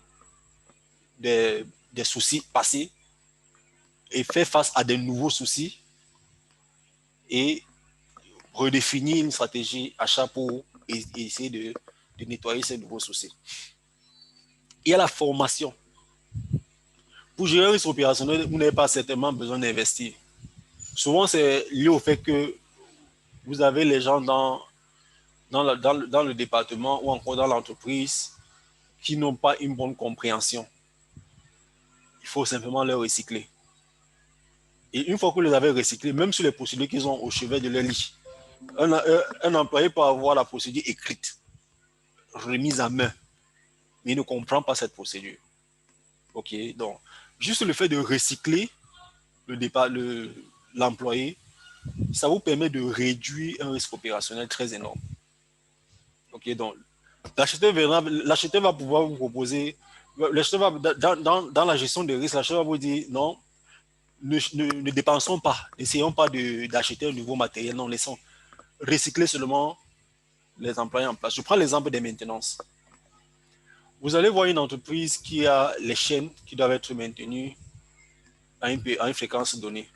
des soucis passés et faire face à de nouveaux soucis et redéfinir une stratégie achat pour essayer de nettoyer ces nouveaux soucis. Il y a la formation. Pour gérer un risque opérationnel, vous n'avez pas certainement besoin d'investir. Souvent, c'est lié au fait que vous avez les gens dans le département ou encore dans l'entreprise qui n'ont pas une bonne compréhension. Il faut simplement les recycler. Et une fois que vous les avez recyclés, même sur les procédures qu'ils ont au chevet de leur lit, un employé peut avoir la procédure écrite, remise à main, mais il ne comprend pas cette procédure. OK, donc, juste le fait de recycler l'employé, ça vous permet de réduire un risque opérationnel très énorme. OK, donc, l'acheteur va pouvoir vous proposer, l'acheteur va, dans la gestion des risques, l'acheteur va vous dire non, ne dépensons pas, n'essayons pas d'acheter un nouveau matériel, non, laissons recycler seulement les employés en place. Je prends l'exemple des maintenances. Vous allez voir une entreprise qui a les chaînes qui doivent être maintenues à une fréquence donnée.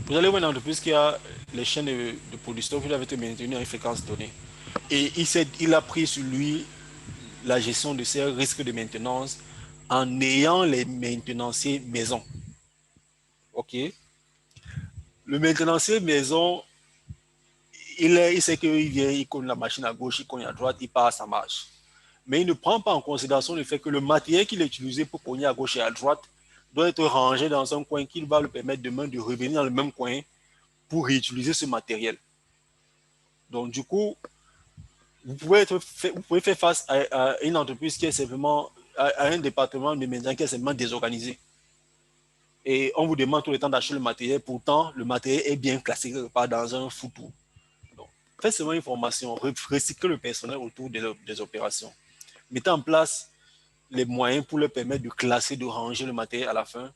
Vous allez voir une entreprise qui a les chaînes de production qui doivent être maintenues à une fréquence donnée. Et il a pris sur lui la gestion de ces risques de maintenance en ayant les maintenanciers maison. OK? Le maintenancier maison, il sait qu'il vient, il cogne la machine à gauche, il cogne à droite, il part à sa marche. Mais il ne prend pas en considération le fait que le matériel qu'il a utilisé pour cogner à gauche et à droite doit être rangé dans un coin qui va lui permettre demain de revenir dans le même coin pour réutiliser ce matériel. Donc, du coup, vous pouvez faire face à une entreprise qui est simplement, à un département de maintenance qui est simplement désorganisé. Et on vous demande tout le temps d'acheter le matériel, pourtant, le matériel est bien classé quelque part dans un foutoir. Donc, faites seulement une formation, recyclez le personnel autour des opérations. Mettez en place les moyens pour leur permettre de classer, de ranger le matériel à la fin,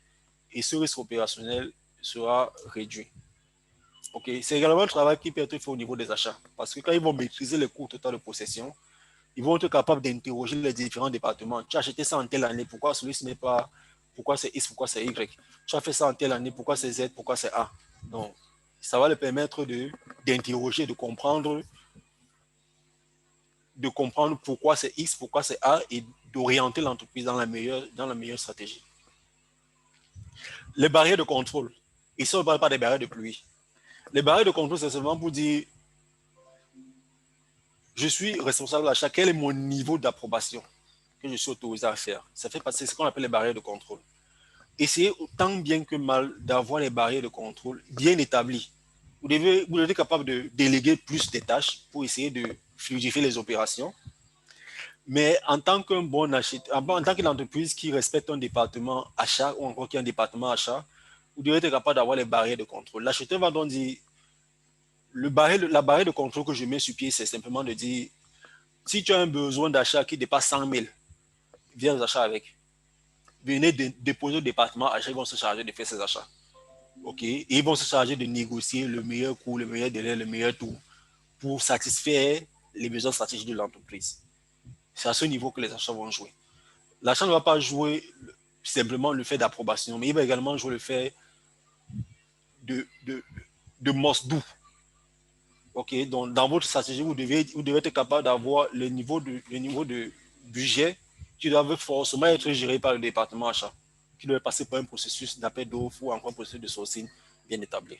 et ce risque opérationnel sera réduit. Okay. C'est également un travail qui peut être fait au niveau des achats, parce que quand ils vont maîtriser les coûts total de possession, ils vont être capables d'interroger les différents départements. Tu as acheté ça en telle année, pourquoi celui-ci n'est pas, pourquoi c'est X, pourquoi c'est Y. Tu as fait ça en telle année, pourquoi c'est Z, pourquoi c'est A. Donc, ça va leur permettre d'interroger, de comprendre pourquoi c'est X, pourquoi c'est A, et d'orienter l'entreprise dans la meilleure stratégie. Les barrières de contrôle. Ici, on ne parle pas des barrières de pluie. Les barrières de contrôle, c'est seulement pour dire je suis responsable d'achat, quel est mon niveau d'approbation que je suis autorisé à faire. Ça fait passer ce qu'on appelle les barrières de contrôle. Essayez autant bien que mal d'avoir les barrières de contrôle bien établies. Vous devez être capable de déléguer plus de tâches pour essayer de fluidifier les opérations. Mais en tant qu'un bon acheteur, en tant qu'une entreprise qui respecte un département achat ou encore qui a un département achat, vous devez être capable d'avoir les barrières de contrôle. L'acheteur va donc dire la barrière de contrôle que je mets sur pied, c'est simplement de dire si tu as un besoin d'achat qui dépasse 100 000, viens aux achats avec. Venez déposer au département achat, ils vont se charger de faire ces achats. OK? Et ils vont se charger de négocier le meilleur coût, le meilleur délai, le meilleur tout pour satisfaire les besoins stratégiques de l'entreprise. C'est à ce niveau que les achats vont jouer. L'achat ne va pas jouer simplement le fait d'approbation, mais il va également jouer le fait de must do. OK, donc dans votre stratégie, vous devez être capable d'avoir le niveau de budget qui doit forcément être géré par le département achat, qui doit passer par un processus d'appel d'offres ou encore un processus de sourcing bien établi.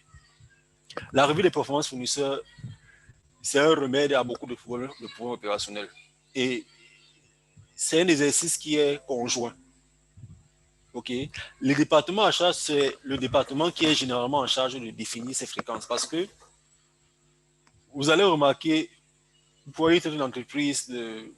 La revue des performances fournisseurs c'est un remède à beaucoup de problèmes opérationnels. Et c'est un exercice qui est conjoint. OK. Le département achat, c'est le département qui est généralement en charge de définir ces fréquences parce que vous allez remarquer, vous pourriez être une entreprise de.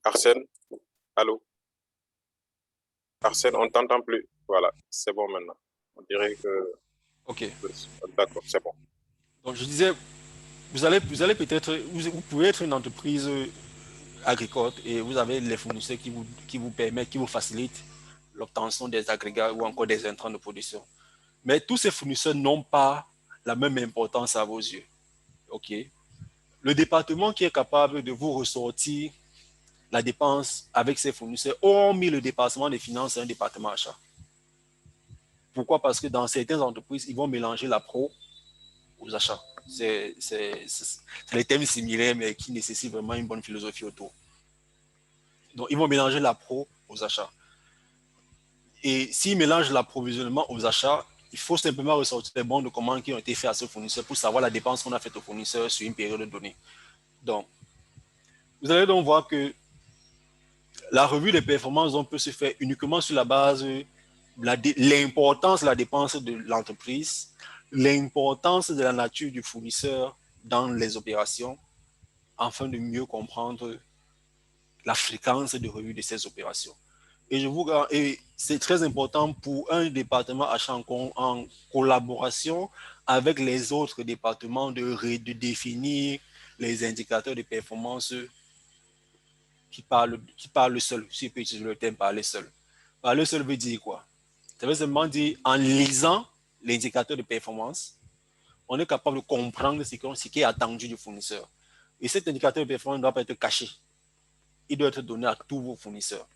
Arsène, allô? Arsène, on ne t'entend plus. Voilà, c'est bon maintenant. On dirait que... OK. D'accord, c'est bon. Donc, je disais, vous allez peut-être, vous pouvez être une entreprise agricole et vous avez les fournisseurs qui vous permettent, qui vous facilitent l'obtention des agrégats ou encore des intrants de production. Mais tous ces fournisseurs n'ont pas la même importance à vos yeux. OK. Le département qui est capable de vous ressortir la dépense avec ses fournisseurs, hormis le département des finances, c'est un département achat. Pourquoi? Parce que dans certaines entreprises, ils vont mélanger la pro aux achats. C'est les thèmes similaires, mais qui nécessitent vraiment une bonne philosophie autour. Donc, ils vont mélanger la pro aux achats. Et s'ils mélangent l'approvisionnement aux achats, il faut simplement ressortir les bons de commande qui ont été faits à ce fournisseur pour savoir la dépense qu'on a faite au fournisseur sur une période donnée. Donc, vous allez donc voir que la revue des performances on peut se faire uniquement sur la base de l'importance de la dépense de l'entreprise, l'importance de la nature du fournisseur dans les opérations, afin de mieux comprendre la fréquence de revue de ces opérations. Et c'est très important pour un département achat en collaboration avec les autres départements de définir les indicateurs de performance qui parle seul, si je peux utiliser le terme parler seul. Parler seul veut dire quoi? Ça veut simplement dire, en lisant l'indicateur de performance, on est capable de comprendre ce qui est attendu du fournisseur. Et cet indicateur de performance ne doit pas être caché. Il doit être donné à tous vos fournisseurs.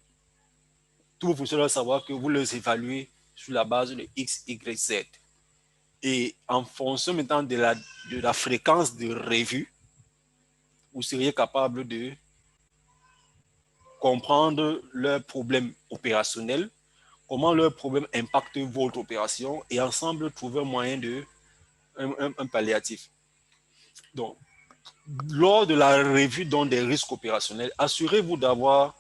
Tous vos fournisseurs doivent savoir que vous les évaluez sur la base de X, Y, Z. Et en fonction maintenant de la fréquence de revue, vous seriez capable de comprendre leurs problèmes opérationnels, comment leurs problèmes impactent votre opération et ensemble trouver un moyen un palliatif. Donc, lors de la revue des risques opérationnels, assurez-vous d'avoir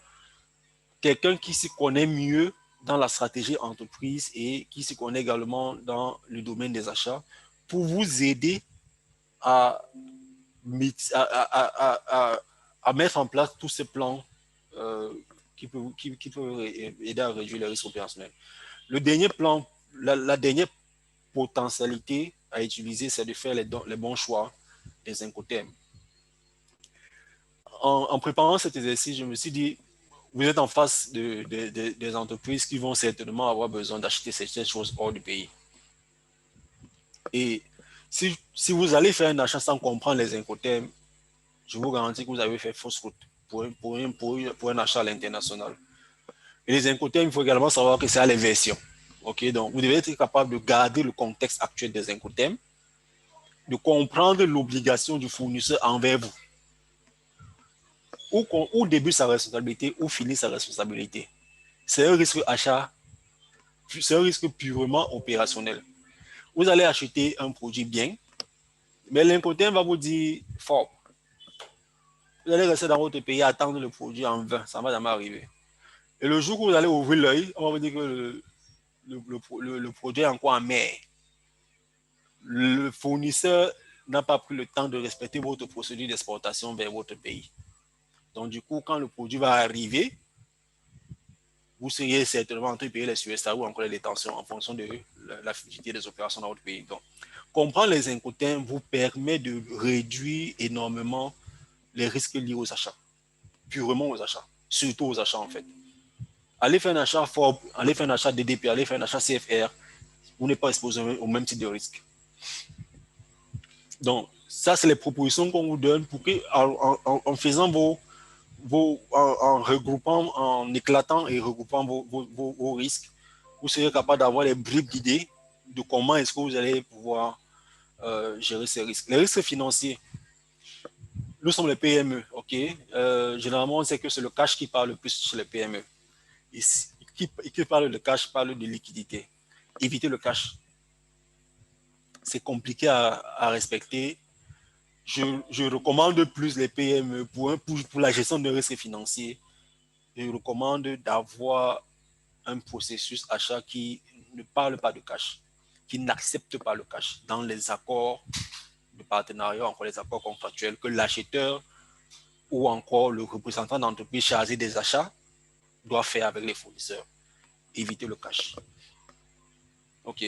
quelqu'un qui s'y connaît mieux dans la stratégie entreprise et qui s'y connaît également dans le domaine des achats pour vous aider à, à mettre en place tous ces plans qui peuvent aider à réduire les risques opérationnels. Le dernier plan, la dernière potentialité à utiliser, c'est de faire les bons choix des incoterms. En préparant cet exercice, je me suis dit, vous êtes en face des entreprises qui vont certainement avoir besoin d'acheter certaines choses hors du pays. Et si vous allez faire un achat sans comprendre les incoterms, je vous garantis que vous avez fait fausse route pour un achat à l'international. Et les incoterms, il faut également savoir que c'est à l'inversion. OK, donc vous devez être capable de garder le contexte actuel des incoterms, de comprendre l'obligation du fournisseur envers vous. Où débute sa responsabilité, où finit sa responsabilité. C'est un risque achat, c'est un risque purement opérationnel. Vous allez acheter un produit bien, mais l'incoterm va vous dire fort. Vous allez rester dans votre pays à attendre le produit en vain, ça ne va jamais arriver. Et le jour où vous allez ouvrir l'œil, on va vous dire que le produit est encore en mer. Le fournisseur n'a pas pris le temps de respecter votre procédure d'exportation vers votre pays. Donc, du coup, quand le produit va arriver, vous seriez certainement en train de payer les USA ou encore les détentions en fonction de la fluidité des opérations dans votre pays. Donc, comprendre les incoterms vous permet de réduire énormément les risques liés aux achats, purement aux achats, surtout aux achats en fait. Allez faire un achat FOB, allez faire un achat DDP, allez faire un achat CFR, vous n'êtes pas exposé au même type de risque. Donc, ça, c'est les propositions qu'on vous donne pour que, en faisant en regroupant, en éclatant et regroupant vos risques, vous serez capable d'avoir les bribes d'idées de comment est-ce que vous allez pouvoir gérer ces risques. Les risques financiers, nous sommes les PME, ok? Généralement, on sait que c'est le cash qui parle le plus chez les PME. Et qui parle de cash parle de liquidité. Éviter le cash, c'est compliqué à respecter. Je recommande plus les PME pour la gestion de risques financiers. Je recommande d'avoir un processus achat qui ne parle pas de cash, qui n'accepte pas le cash dans les accords de partenariat, encore les accords contractuels, que l'acheteur ou encore le représentant d'entreprise chargé des achats doit faire avec les fournisseurs. Éviter le cash. OK?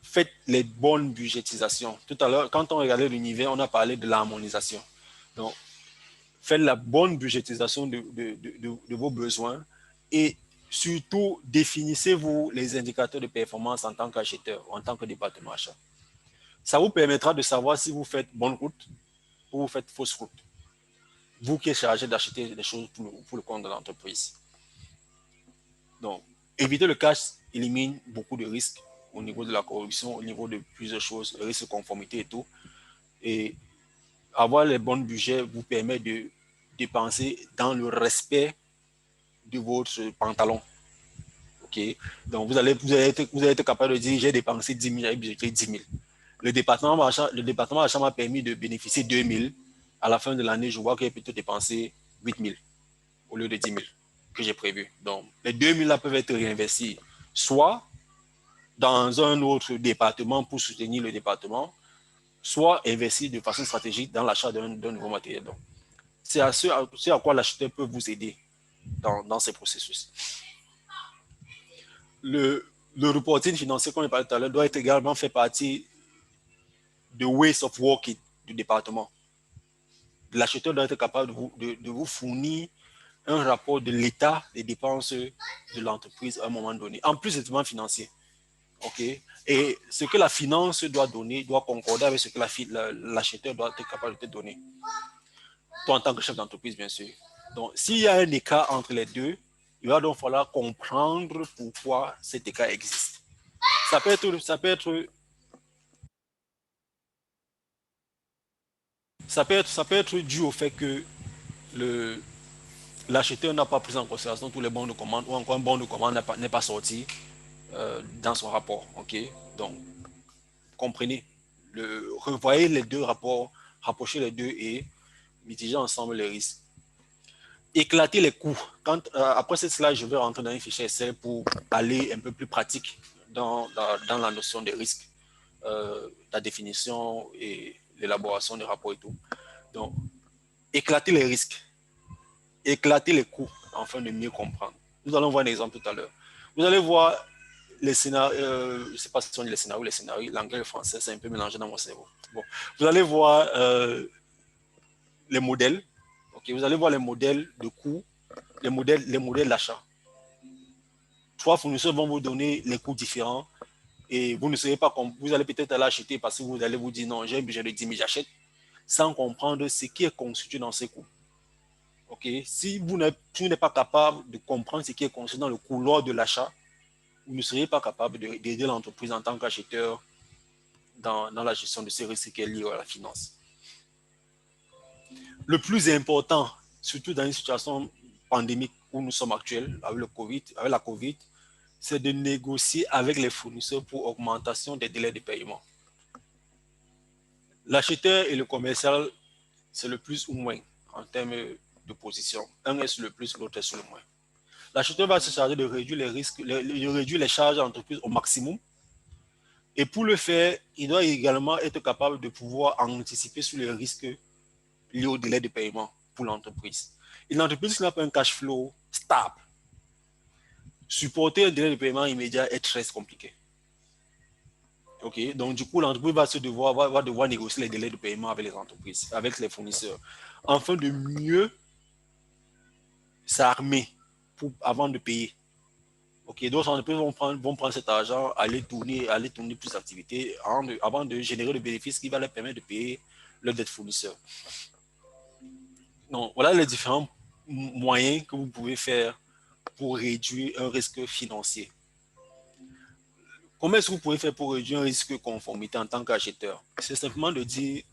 Faites les bonnes budgétisations. Tout à l'heure, quand on regardait l'univers, on a parlé de l'harmonisation. Donc, faites la bonne budgétisation de vos besoins et surtout définissez-vous les indicateurs de performance en tant qu'acheteur, en tant que département achat. Ça vous permettra de savoir si vous faites bonne route ou vous faites fausse route. Vous qui êtes chargé d'acheter des choses pour le compte de l'entreprise. Donc, éviter le cash élimine beaucoup de risques au niveau de la corruption, au niveau de plusieurs choses, le risque de conformité et tout. Et avoir les bons budgets vous permet de dépenser dans le respect de votre pantalon. OK? Donc, vous allez être capable de dire j'ai dépensé 10 000, j'ai budgété 10 000. Le département d'achat m'a permis de bénéficier de 2 000. À la fin de l'année, je vois que j'ai plutôt dépensé 8 000 au lieu de 10 000 que j'ai prévu. Donc, les 2 000 là peuvent être réinvestis soit dans un autre département pour soutenir le département, soit investis de façon stratégique dans l'achat d'un nouveau matériel. Donc, c'est à quoi l'acheteur peut vous aider dans ces processus. Le reporting financier, comme on parlait tout à l'heure, doit être également fait partie de ways of working du département. L'acheteur doit être capable de vous fournir un rapport de l'état des dépenses de l'entreprise à un moment donné, en plus des éléments financiers. OK? Et ce que la finance doit donner doit concorder avec ce que l'acheteur doit être capable de te donner. Toi, en tant que chef d'entreprise, bien sûr. Donc, s'il y a un écart entre les deux, il va donc falloir comprendre pourquoi cet écart existe. Ça peut être dû au fait que l'acheteur n'a pas pris en considération tous les bons de commande ou encore un bon de commande n'est pas sorti dans son rapport. OK? Donc, comprenez. Revoyez les deux rapports, rapprochez les deux et mitigez ensemble les risques. Éclater les coûts. Après cette slide, je vais rentrer dans un fichier Excel pour aller un peu plus pratique dans la notion des risques, la définition et l'élaboration des rapports et tout. Donc, éclater les risques, éclater les coûts afin de mieux comprendre. Nous allons voir un exemple tout à l'heure. Vous allez voir les scénarios, je ne sais pas si on dit les scénarios, l'anglais et le français, c'est un peu mélangé dans mon cerveau. Bon. Vous allez voir les modèles. Okay, vous allez voir les modèles de coûts, les modèles d'achat. 3 fournisseurs vont vous donner les coûts différents et vous ne savez pas, vous allez peut-être aller acheter parce que vous allez vous dire non, j'ai un budget de 10 000, j'achète, sans comprendre ce qui est constitué dans ces coûts. Okay? Si vous n'êtes pas capable de comprendre ce qui est constitué dans le coût lors de l'achat, vous ne seriez pas capable d'aider l'entreprise en tant qu'acheteur dans la gestion de ces risques qui est lié à la finance. Le plus important, surtout dans une situation pandémique où nous sommes actuels, avec la COVID, c'est de négocier avec les fournisseurs pour augmentation des délais de paiement. L'acheteur et le commercial, c'est le plus ou moins en termes de position. Un est sur le plus, l'autre est sur le moins. L'acheteur va se charger de réduire les risques, de réduire les charges d'entreprise au maximum. Et pour le faire, il doit également être capable de pouvoir anticiper sur les risques liés au délai de paiement pour l'entreprise. Une entreprise qui n'a pas un cash flow stable, supporter un délai de paiement immédiat est très compliqué. Okay? Donc, du coup, l'entreprise va devoir négocier les délais de paiement avec les entreprises, avec les fournisseurs, afin de mieux s'armer avant de payer. Okay? D'autres entreprises vont prendre cet argent, aller tourner plus d'activités avant de générer le bénéfice qui va leur permettre de payer leur dette fournisseur. Donc, voilà les différents moyens que vous pouvez faire pour réduire un risque financier. Comment est-ce que vous pouvez faire pour réduire un risque de conformité en tant qu'acheteur? C'est simplement de dire,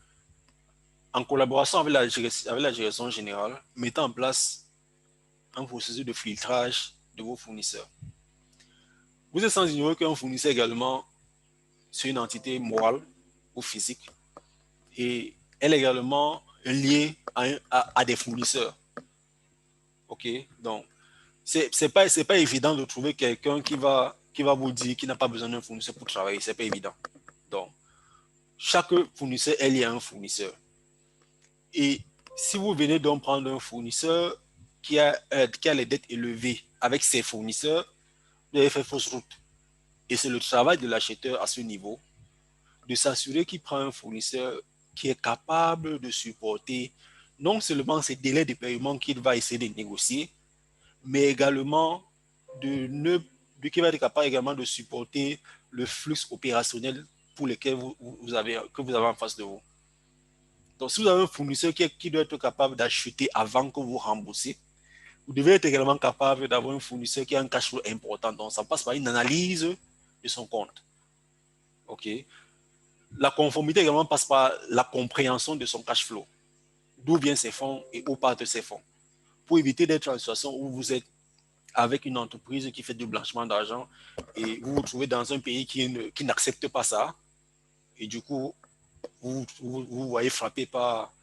en collaboration avec la direction générale, mettez en place un processus de filtrage de vos fournisseurs. Vous êtes sans ignorer qu'un fournisseur également, c'est une entité morale ou physique et elle est également liée à des fournisseurs. OK? Donc, c'est pas évident de trouver quelqu'un qui va vous dire qu'il n'a pas besoin d'un fournisseur pour travailler. C'est pas évident. Donc, chaque fournisseur est lié à un fournisseur. Et si vous venez donc prendre un fournisseur qui a les dettes élevées avec ses fournisseurs, vous avez fait fausse route. Et c'est le travail de l'acheteur à ce niveau de s'assurer qu'il prend un fournisseur qui est capable de supporter non seulement ces délais de paiement qu'il va essayer de négocier, mais également qui va être capable également de supporter le flux opérationnel pour lequel vous avez en face de vous. Donc, si vous avez un fournisseur qui doit être capable d'acheter avant que vous remboursez, vous devez être également capable d'avoir un fournisseur qui a un cash flow important. Donc, ça passe par une analyse de son compte. OK? La conformité également passe par la compréhension de son cash flow. D'où viennent ses fonds et où partent ses fonds. Pour éviter d'être dans une situation où vous êtes avec une entreprise qui fait du blanchiment d'argent et vous vous trouvez dans un pays qui n'accepte pas ça. Et du coup, vous voyez frappé par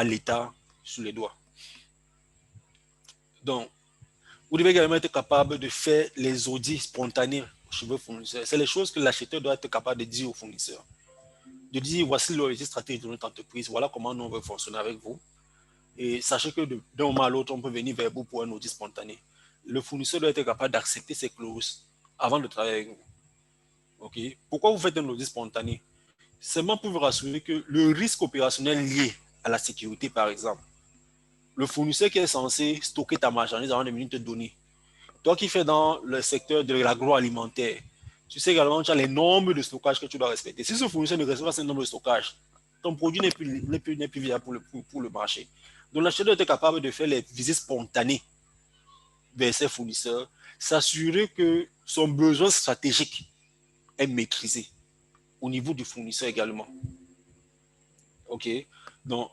l'État sous les doigts. Donc, vous devez également être capable de faire les audits spontanés chez vos fournisseurs. C'est les choses que l'acheteur doit être capable de dire aux fournisseurs. De dire, voici l'origine stratégique de notre entreprise, voilà comment nous on veut fonctionner avec vous. Et sachez que d'un moment à l'autre, on peut venir vers vous pour un audit spontané. Le fournisseur doit être capable d'accepter ces clauses avant de travailler avec vous. Okay? Pourquoi vous faites un audit spontané? Seulement pour vous rassurer que le risque opérationnel lié à la sécurité, par exemple, le fournisseur qui est censé stocker ta marchandise avant de venir te donner, toi qui fais dans le secteur de l'agroalimentaire, tu sais également que tu as les normes de stockage que tu dois respecter. Si ce fournisseur ne respecte pas ces normes de stockage, ton produit n'est plus viable pour le marché. Donc l'acheteur doit être capable de faire les visites spontanées vers ses fournisseurs, s'assurer que son besoin stratégique est maîtrisé au niveau du fournisseur également. OK? Donc,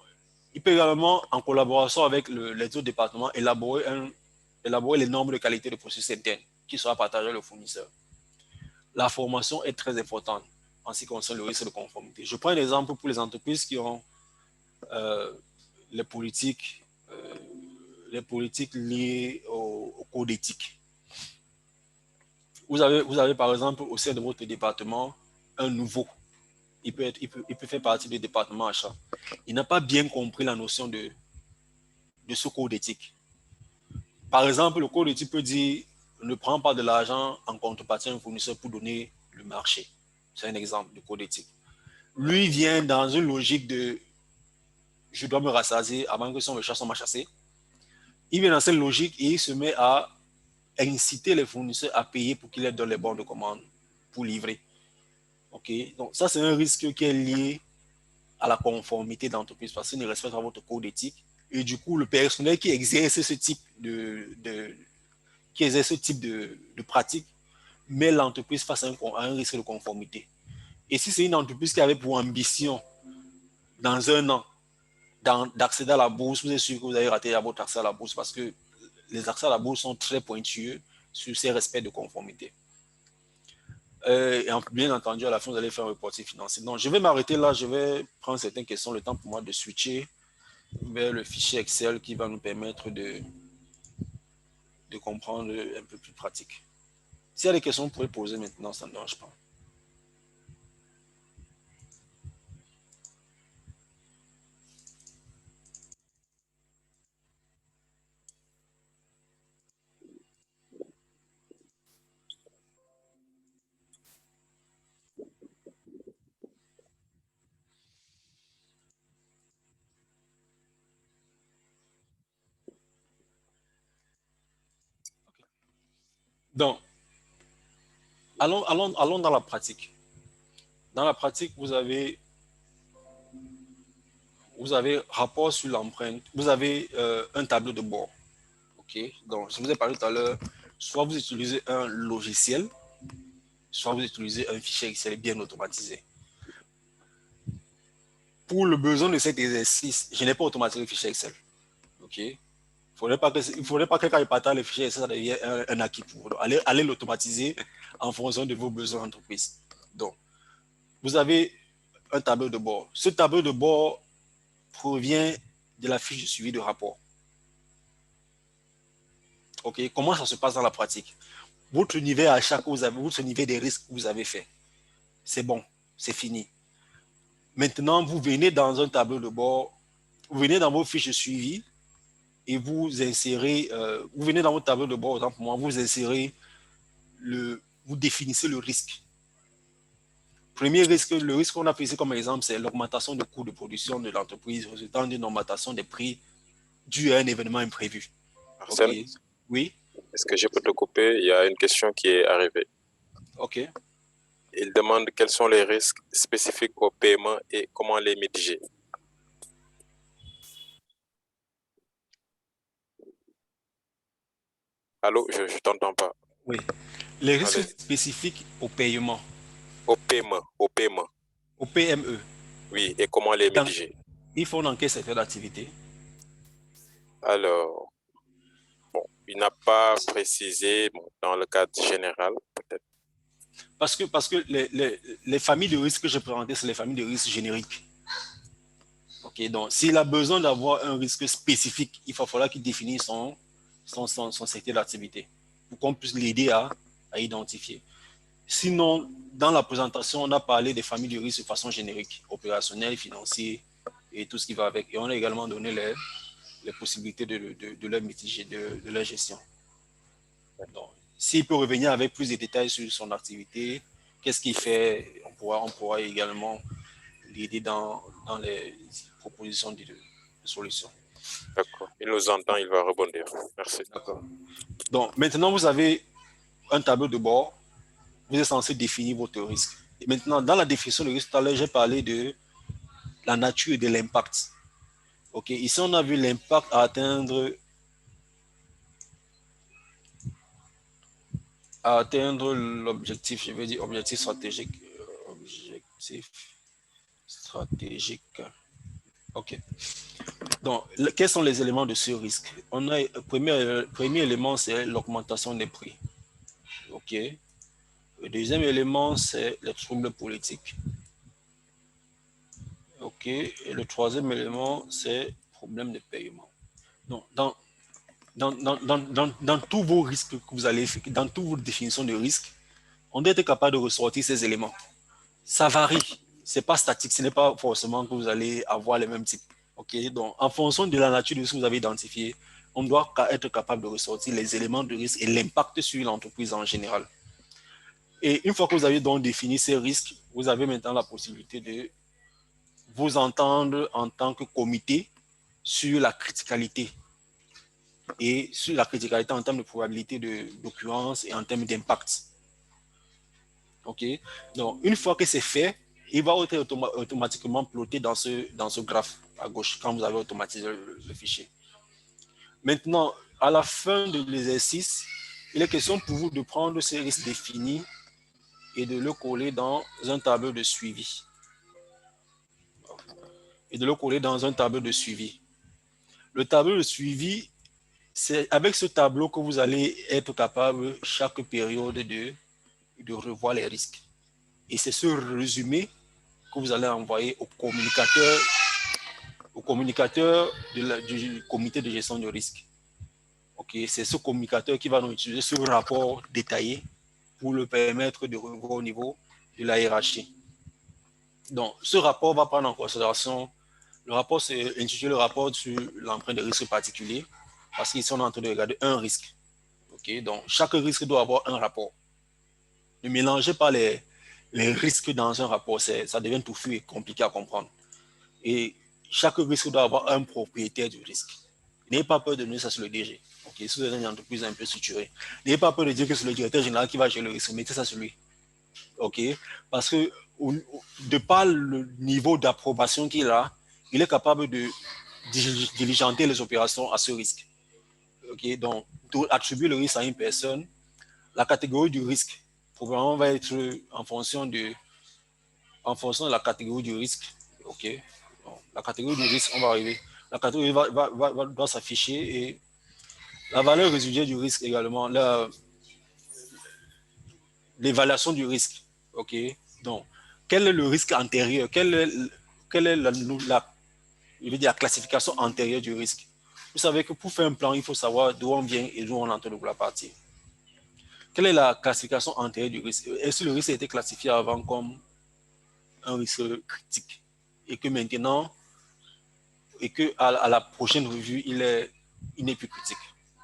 il peut également, en collaboration avec les autres départements, élaborer les normes de qualité de processus interne qui sera partagé avec le fournisseur. La formation est très importante en ce qui concerne le risque de conformité. Je prends un exemple pour les entreprises qui ont euh, les politiques liées au code éthique. Vous avez par exemple au sein de votre département un nouveau. Il peut faire partie du département achat. Il n'a pas bien compris la notion de ce code éthique. Par exemple, le code éthique peut dire ne prends pas de l'argent en contrepartie à un fournisseur pour donner le marché. C'est un exemple de code éthique. Lui vient dans une logique de je dois me rassasier avant que si on me chasse, on m'a chassé. Il vient dans cette logique et il se met à inciter les fournisseurs à payer pour qu'ils leur donnent les bons de commande pour livrer. OK? Donc, ça, c'est un risque qui est lié à la conformité d'entreprise parce qu'il ne respecte pas votre code éthique. Et du coup, le personnel qui exerce ce type de pratique met l'entreprise face à un risque de conformité. Et si c'est une entreprise qui avait pour ambition, dans un an, d'accéder à la bourse, vous êtes sûr que vous allez rater votre accès à la bourse parce que les accès à la bourse sont très pointueux sur ces respects de conformité. Et bien entendu, à la fin, vous allez faire un reporting financier. Donc, je vais m'arrêter là. Je vais prendre certaines questions, le temps pour moi de switcher vers le fichier Excel qui va nous permettre de comprendre un peu plus pratique. S'il y a des questions, vous pouvez poser maintenant, ça ne dérange pas. Donc, allons dans la pratique. Dans la pratique, vous avez rapport sur l'empreinte, vous avez un tableau de bord. OK? Donc, je vous ai parlé tout à l'heure, soit vous utilisez un logiciel, soit vous utilisez un fichier Excel bien automatisé. pour le besoin de cet exercice, je n'ai pas automatisé le fichier Excel. OK? Il ne faudrait pas que quand il partage le fichier Excel, ça devienne un acquis pour vous. Allez l'automatiser en fonction de vos besoins d'entreprise. Donc, vous avez un tableau de bord. Ce tableau de bord provient de la fiche de suivi de rapport. OK? Comment ça se passe dans la pratique? Votre niveau à chaque votre niveau des risques que vous avez fait. C'est bon, c'est fini. Maintenant, vous venez dans un tableau de bord, vous venez dans vos fiches de suivi et vous insérez, vous venez dans votre tableau de bord, autant pour moi, vous insérez vous définissez le risque. Premier risque, le risque qu'on a pris comme exemple, c'est l'augmentation du coût de production de l'entreprise résultant d'une augmentation des prix due à un événement imprévu. Marcel, OK. Oui. Est-ce que je peux te couper? Il y a une question qui est arrivée. OK. Il demande quels sont les risques spécifiques au paiement et comment les mitiger. Allô, je ne t'entends pas. Oui. Les risques spécifiques au paiement. Au paiement. Au PME. Oui, et comment les mitiger? Il faut dans quel secteur d'activité? Alors, bon, il n'a pas précisé dans le cadre général, peut-être. Parce que les familles de risques que j'ai présentées, c'est les familles de risques génériques. OK, donc s'il a besoin d'avoir un risque spécifique, il va falloir qu'il définisse son secteur d'activité pour qu'on puisse l'aider à identifier. Sinon, dans la présentation, on a parlé des familles de risques de façon générique, opérationnelle, financière et tout ce qui va avec. Et on a également donné les possibilités de leur mitiger, de leur gestion. Donc, s'il peut revenir avec plus de détails sur son activité, qu'est-ce qu'il fait, on pourra également l'aider dans les propositions de solutions. D'accord. Il nous entend, il va rebondir. Merci. D'accord. Donc, maintenant, vous avez un tableau de bord. Vous êtes censé définir votre risque. Et maintenant, dans la définition de risque, tout à l'heure, j'ai parlé de la nature et de l'impact. OK. Ici, on a vu l'impact à atteindre l'objectif, je vais dire objectif stratégique. OK. Donc, quels sont les éléments de ce risque? On a premier élément, c'est l'augmentation des prix. OK. Le deuxième élément, c'est les troubles politiques. OK. Et le troisième élément, c'est problème de paiement. Donc, dans tous vos risques que vous allez faire, dans toutes vos définitions de risque, on doit être capable de ressortir ces éléments. Ça varie. Ce n'est pas statique. Ce n'est pas forcément que vous allez avoir les mêmes types. OK. Donc, en fonction de la nature de ce que vous avez identifié, on doit être capable de ressortir les éléments de risque et l'impact sur l'entreprise en général. Et une fois que vous avez donc défini ces risques, vous avez maintenant la possibilité de vous entendre en tant que comité sur la criticalité et sur la criticalité en termes de probabilité d'occurrence et en termes d'impact. OK? Donc, une fois que c'est fait, il va être automatiquement ploté dans ce graphe à gauche quand vous avez automatisé le fichier. Maintenant, à la fin de l'exercice, il est question pour vous de prendre ces risques définis et de le coller dans un tableau de suivi. Le tableau de suivi, c'est avec ce tableau que vous allez être capable chaque période de revoir les risques. Et c'est ce résumé que vous allez envoyer au communicateur du comité de gestion de risque. Okay, c'est ce communicateur qui va nous utiliser ce rapport détaillé pour le permettre de revoir au niveau de la hiérarchie. Donc, ce rapport va prendre en considération, le rapport, c'est intitulé le rapport sur l'empreinte de risque particulier, parce qu'ici, on est en train de regarder un risque. Okay, donc, chaque risque doit avoir un rapport. Ne mélangez pas les risques dans un rapport, ça devient touffu et compliqué à comprendre. Et chaque risque doit avoir un propriétaire du risque. N'ayez pas peur de donner ça sur le DG. Okay, si vous êtes une entreprise un peu structurée, n'ayez pas peur de dire que c'est le directeur général qui va gérer le risque. Mettez ça sur lui. Okay? Parce que de par le niveau d'approbation qu'il a, il est capable de diligenter les opérations à ce risque. Okay? Donc, pour attribuer le risque à une personne, la catégorie du risque, probablement va être en fonction de la catégorie du risque. Okay? Bon, la catégorie du risque, on va arriver. La catégorie doit s'afficher et la valeur résiduelle du risque également, l'évaluation du risque. OK? Donc, quel est le risque antérieur? Quelle est je veux dire, la classification antérieure du risque? Vous savez que pour faire un plan, il faut savoir d'où on vient et d'où on est en train de vouloir partir. Quelle est la classification antérieure du risque? Est-ce que le risque a été classifié avant comme un risque critique et que maintenant, et que à la prochaine revue, il n'est plus critique?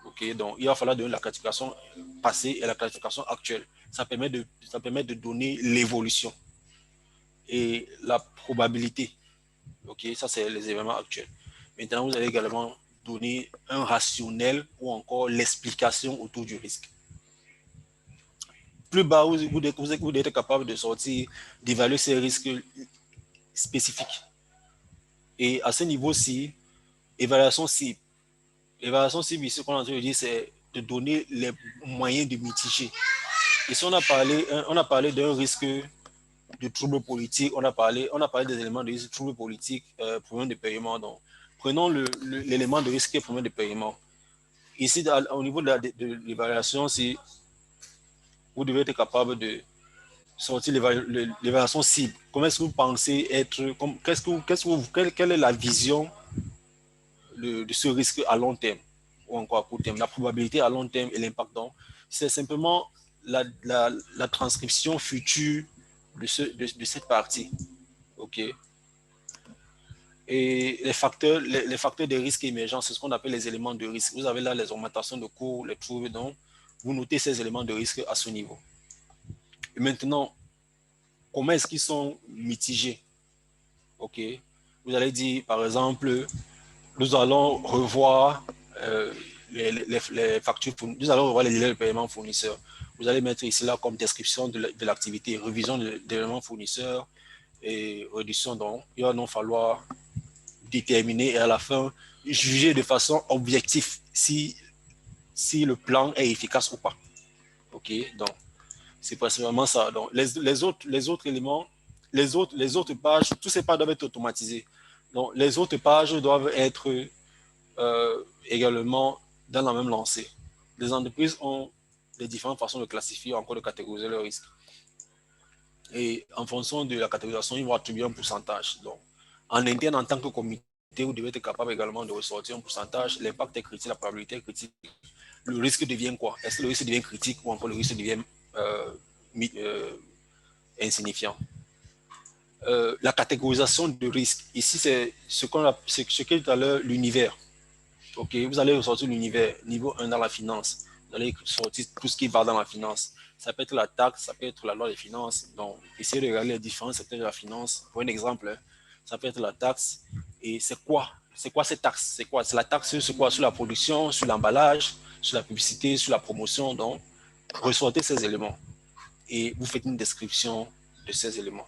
OK? Donc, il va falloir donner la classification passée et la classification actuelle. Ça permet de donner l'évolution et la probabilité. OK? Ça, c'est les événements actuels. Maintenant, vous allez également donner un rationnel ou encore l'explication autour du risque. Plus bas, vous devez être capable de sortir, d'évaluer ces risques spécifiques. Et à ce niveau-ci, évaluation cible. Évaluation cible, ici, ce qu'on a entendu dire, c'est de donner les moyens de mitiger. Ici, on a parlé d'un risque de troubles politiques, on a parlé des éléments de risque, troubles politiques, problème de paiement. Donc, prenons l'élément de risque qui est problème de paiement. Ici, au niveau de l'évaluation, vous devez être capable de sortir l'évaluation cible. Comment est-ce que vous pensez être, quelle est la vision de ce risque à long terme ou encore à court terme, la probabilité à long terme et l'impact. Donc, c'est simplement la transcription future de cette partie. OK? Et les facteurs de risque émergents, c'est ce qu'on appelle les éléments de risque. Vous avez là les augmentations de cours, les troubles, donc vous notez ces éléments de risque à ce niveau. Et maintenant, comment est-ce qu'ils sont mitigés? OK? Vous allez dire, par exemple, nous allons revoir les factures, nous allons revoir les délais de paiement fournisseurs. Vous allez mettre ici là comme description de l'activité, révision d'éléments fournisseurs et réduction. Donc, il va donc falloir déterminer et à la fin juger de façon objective si le plan est efficace ou pas. OK? Donc, c'est principalement ça. Donc, les autres éléments, les autres pages, tous ces pages doivent être automatisés. Donc, les autres pages doivent être également dans la même lancée. Les entreprises ont des différentes façons de classifier, encore de catégoriser leurs risques. Et en fonction de la catégorisation, ils vont attribuer un pourcentage. Donc, en interne, en tant que comité, vous devez être capable également de ressortir un pourcentage. L'impact est critique, la probabilité est critique. Le risque devient quoi? Est-ce que le risque devient critique ou encore le risque devient insignifiant? La catégorisation de risque. Ici, c'est ce qu'est tout à l'heure l'univers. OK, vous allez ressortir l'univers, niveau 1 dans la finance. Vous allez sortir tout ce qui va dans la finance. Ça peut être la taxe, ça peut être la loi des finances. Donc, essayez de regarder les différents secteurs de la finance. Pour un exemple, ça peut être la taxe. Et c'est quoi? C'est quoi cette taxe? C'est quoi? C'est la taxe sur quoi? Sur la production, sur l'emballage, sur la publicité, sur la promotion. Donc, ressortez ces éléments et vous faites une description de ces éléments.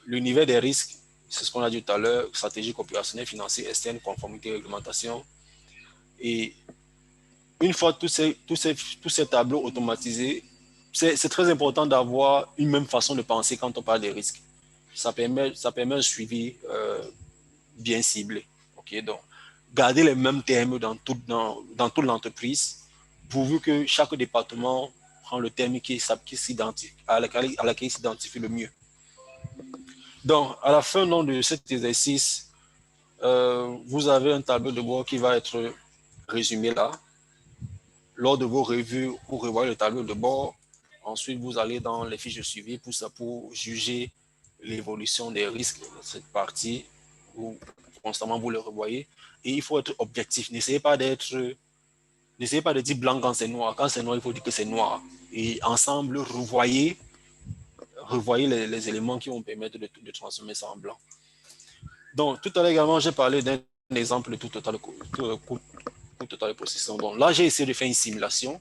L'univers des risques, c'est ce qu'on a dit tout à l'heure, stratégique opérationnelle, financière, externe, conformité, réglementation. Et une fois tous ces tableaux automatisés, c'est très important d'avoir une même façon de penser quand on parle des risques. Ça permet un suivi bien ciblé. Okay? Donc, garder les mêmes termes dans toute l'entreprise, pourvu que chaque département prend le terme à laquelle il s'identifie le mieux. Donc, à la fin de cet exercice, vous avez un tableau de bord qui va être résumé là. Lors de vos revues, vous revoyez le tableau de bord. Ensuite, vous allez dans les fiches de suivi pour juger l'évolution des risques de cette partie. Constamment, vous le revoyez. Et il faut être objectif. N'essayez pas de dire blanc quand c'est noir. Quand c'est noir, il faut dire que c'est noir. Et ensemble, revoyez les éléments qui vont permettre de transformer ça en blanc. Donc, tout à l'heure également, j'ai parlé d'un exemple de coût total de possession. Donc, là, j'ai essayé de faire une simulation.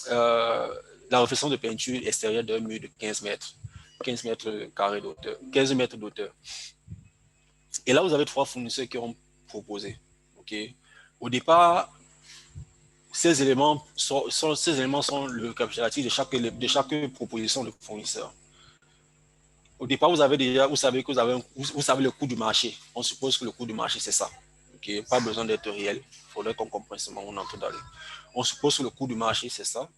La réflexion de peinture extérieure d'un mur de 15 mètres carrés d'auteur, 15 mètres d'auteur. Et là, vous avez 3 fournisseurs qui ont proposé. Okay? Au départ, ces éléments sont le récapitulatif de chaque proposition de fournisseur. Au départ, vous avez déjà, vous savez que vous savez le coût du marché. On suppose que le coût du marché, c'est ça. Okay? Pas besoin d'être réel. Il faudrait qu'on comprenne ce moment où on entre dans le. On suppose que le coût du marché, c'est ça.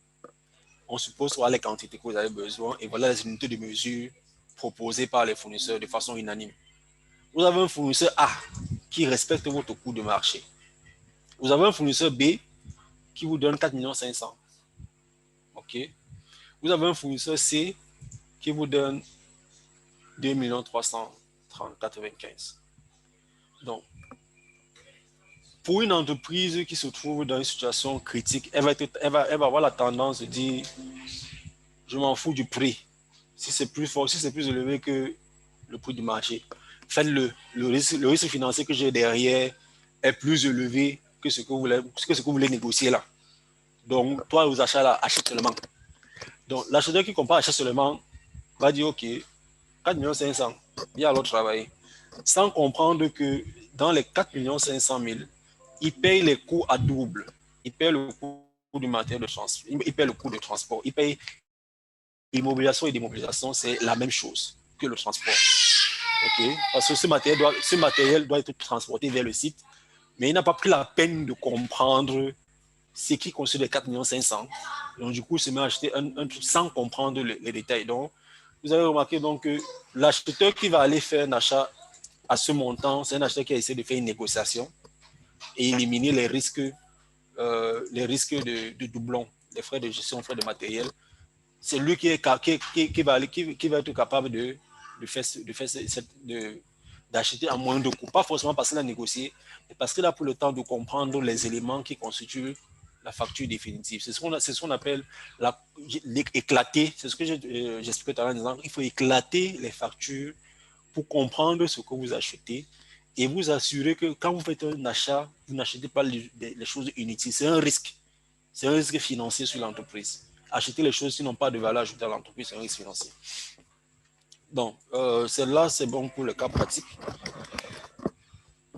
On suppose voilà les quantités que vous avez besoin et voilà les unités de mesure proposées par les fournisseurs de façon unanime. Vous avez un fournisseur A qui respecte votre coût de marché. Vous avez un fournisseur B qui vous donne 4 500 000. OK? Vous avez un fournisseur C qui vous donne 2 395 000. Donc, pour une entreprise qui se trouve dans une situation critique, elle va avoir la tendance de dire je m'en fous du prix. Si c'est plus fort, si c'est plus élevé que le prix du marché, faites-le. Le risque financier que j'ai derrière est plus élevé que ce que vous voulez négocier là. Donc, toi, aux achats là, achète seulement. Donc, l'acheteur qui compare achète seulement va dire OK, 4 500 000, il y a alors travailler. Sans comprendre que dans les 4 500 000, il paye les coûts à double. Il paye le coût du matériel de transport, il paye le coût de transport, il paye immobilisation et démobilisation, c'est la même chose que le transport. Okay? Parce que ce matériel doit être transporté vers le site, mais il n'a pas pris la peine de comprendre ce qui constitue les 4 500 000. Donc, du coup, il se met à acheter un truc sans comprendre les détails. Donc, vous avez remarqué donc, que l'acheteur qui va aller faire un achat à ce montant, c'est un acheteur qui a essayé de faire une négociation et éliminer les risques de doublons, les frais de gestion, les frais de matériel. C'est lui qui va être capable d'acheter à moins de coûts. Pas forcément parce qu'il a négocié, mais parce qu'il a pris le temps de comprendre les éléments qui constituent la facture définitive. C'est ce qu'on appelle éclater. C'est ce que j'expliquais tout à l'heure en disant il faut éclater les factures pour comprendre ce que vous achetez et vous assurer que quand vous faites un achat, vous n'achetez pas les choses inutiles. C'est un risque. C'est un risque financier sur l'entreprise. Acheter les choses qui n'ont pas de valeur ajoutée à l'entreprise, c'est un risque financier. Donc, celle-là, c'est bon pour le cas pratique.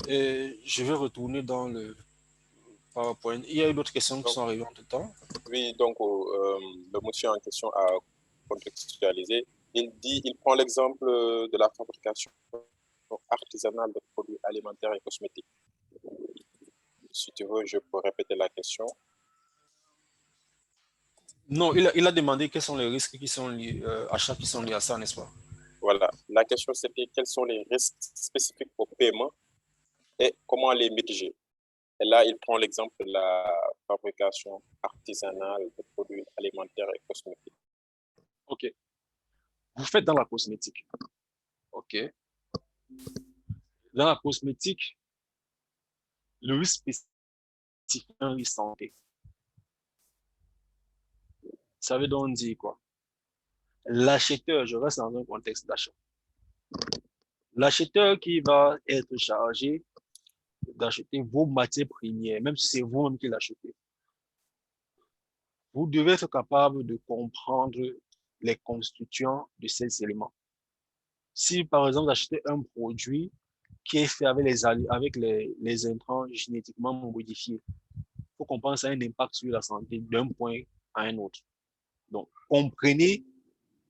Et je vais retourner dans le PowerPoint. Il y a eu d'autres questions qui sont arrivées entre temps. Oui, donc le monsieur en question a contextualisé. Il prend l'exemple de la fabrication artisanale de produits alimentaires et cosmétiques. Si tu veux, je peux répéter la question. Non, il a demandé quels sont les risques qui sont liés, achats qui sont liés à ça, n'est-ce pas? Voilà. La question, c'était quels sont les risques spécifiques au paiement et comment les mitiger. Et là, il prend l'exemple de la fabrication artisanale de produits alimentaires et cosmétiques. OK. Vous faites dans la cosmétique. OK. Dans la cosmétique, le risque spécifique est un risque santé. Ça veut donc dire quoi? L'acheteur, je reste dans un contexte d'achat. L'acheteur qui va être chargé d'acheter vos matières premières, même si c'est vous-même qui l'achetez, vous devez être capable de comprendre les constituants de ces éléments. Si, par exemple, vous achetez un produit qui est fait avec les intrants génétiquement modifiés, il faut comprendre que ça a un impact sur la santé d'un point à un autre. Donc, comprenez,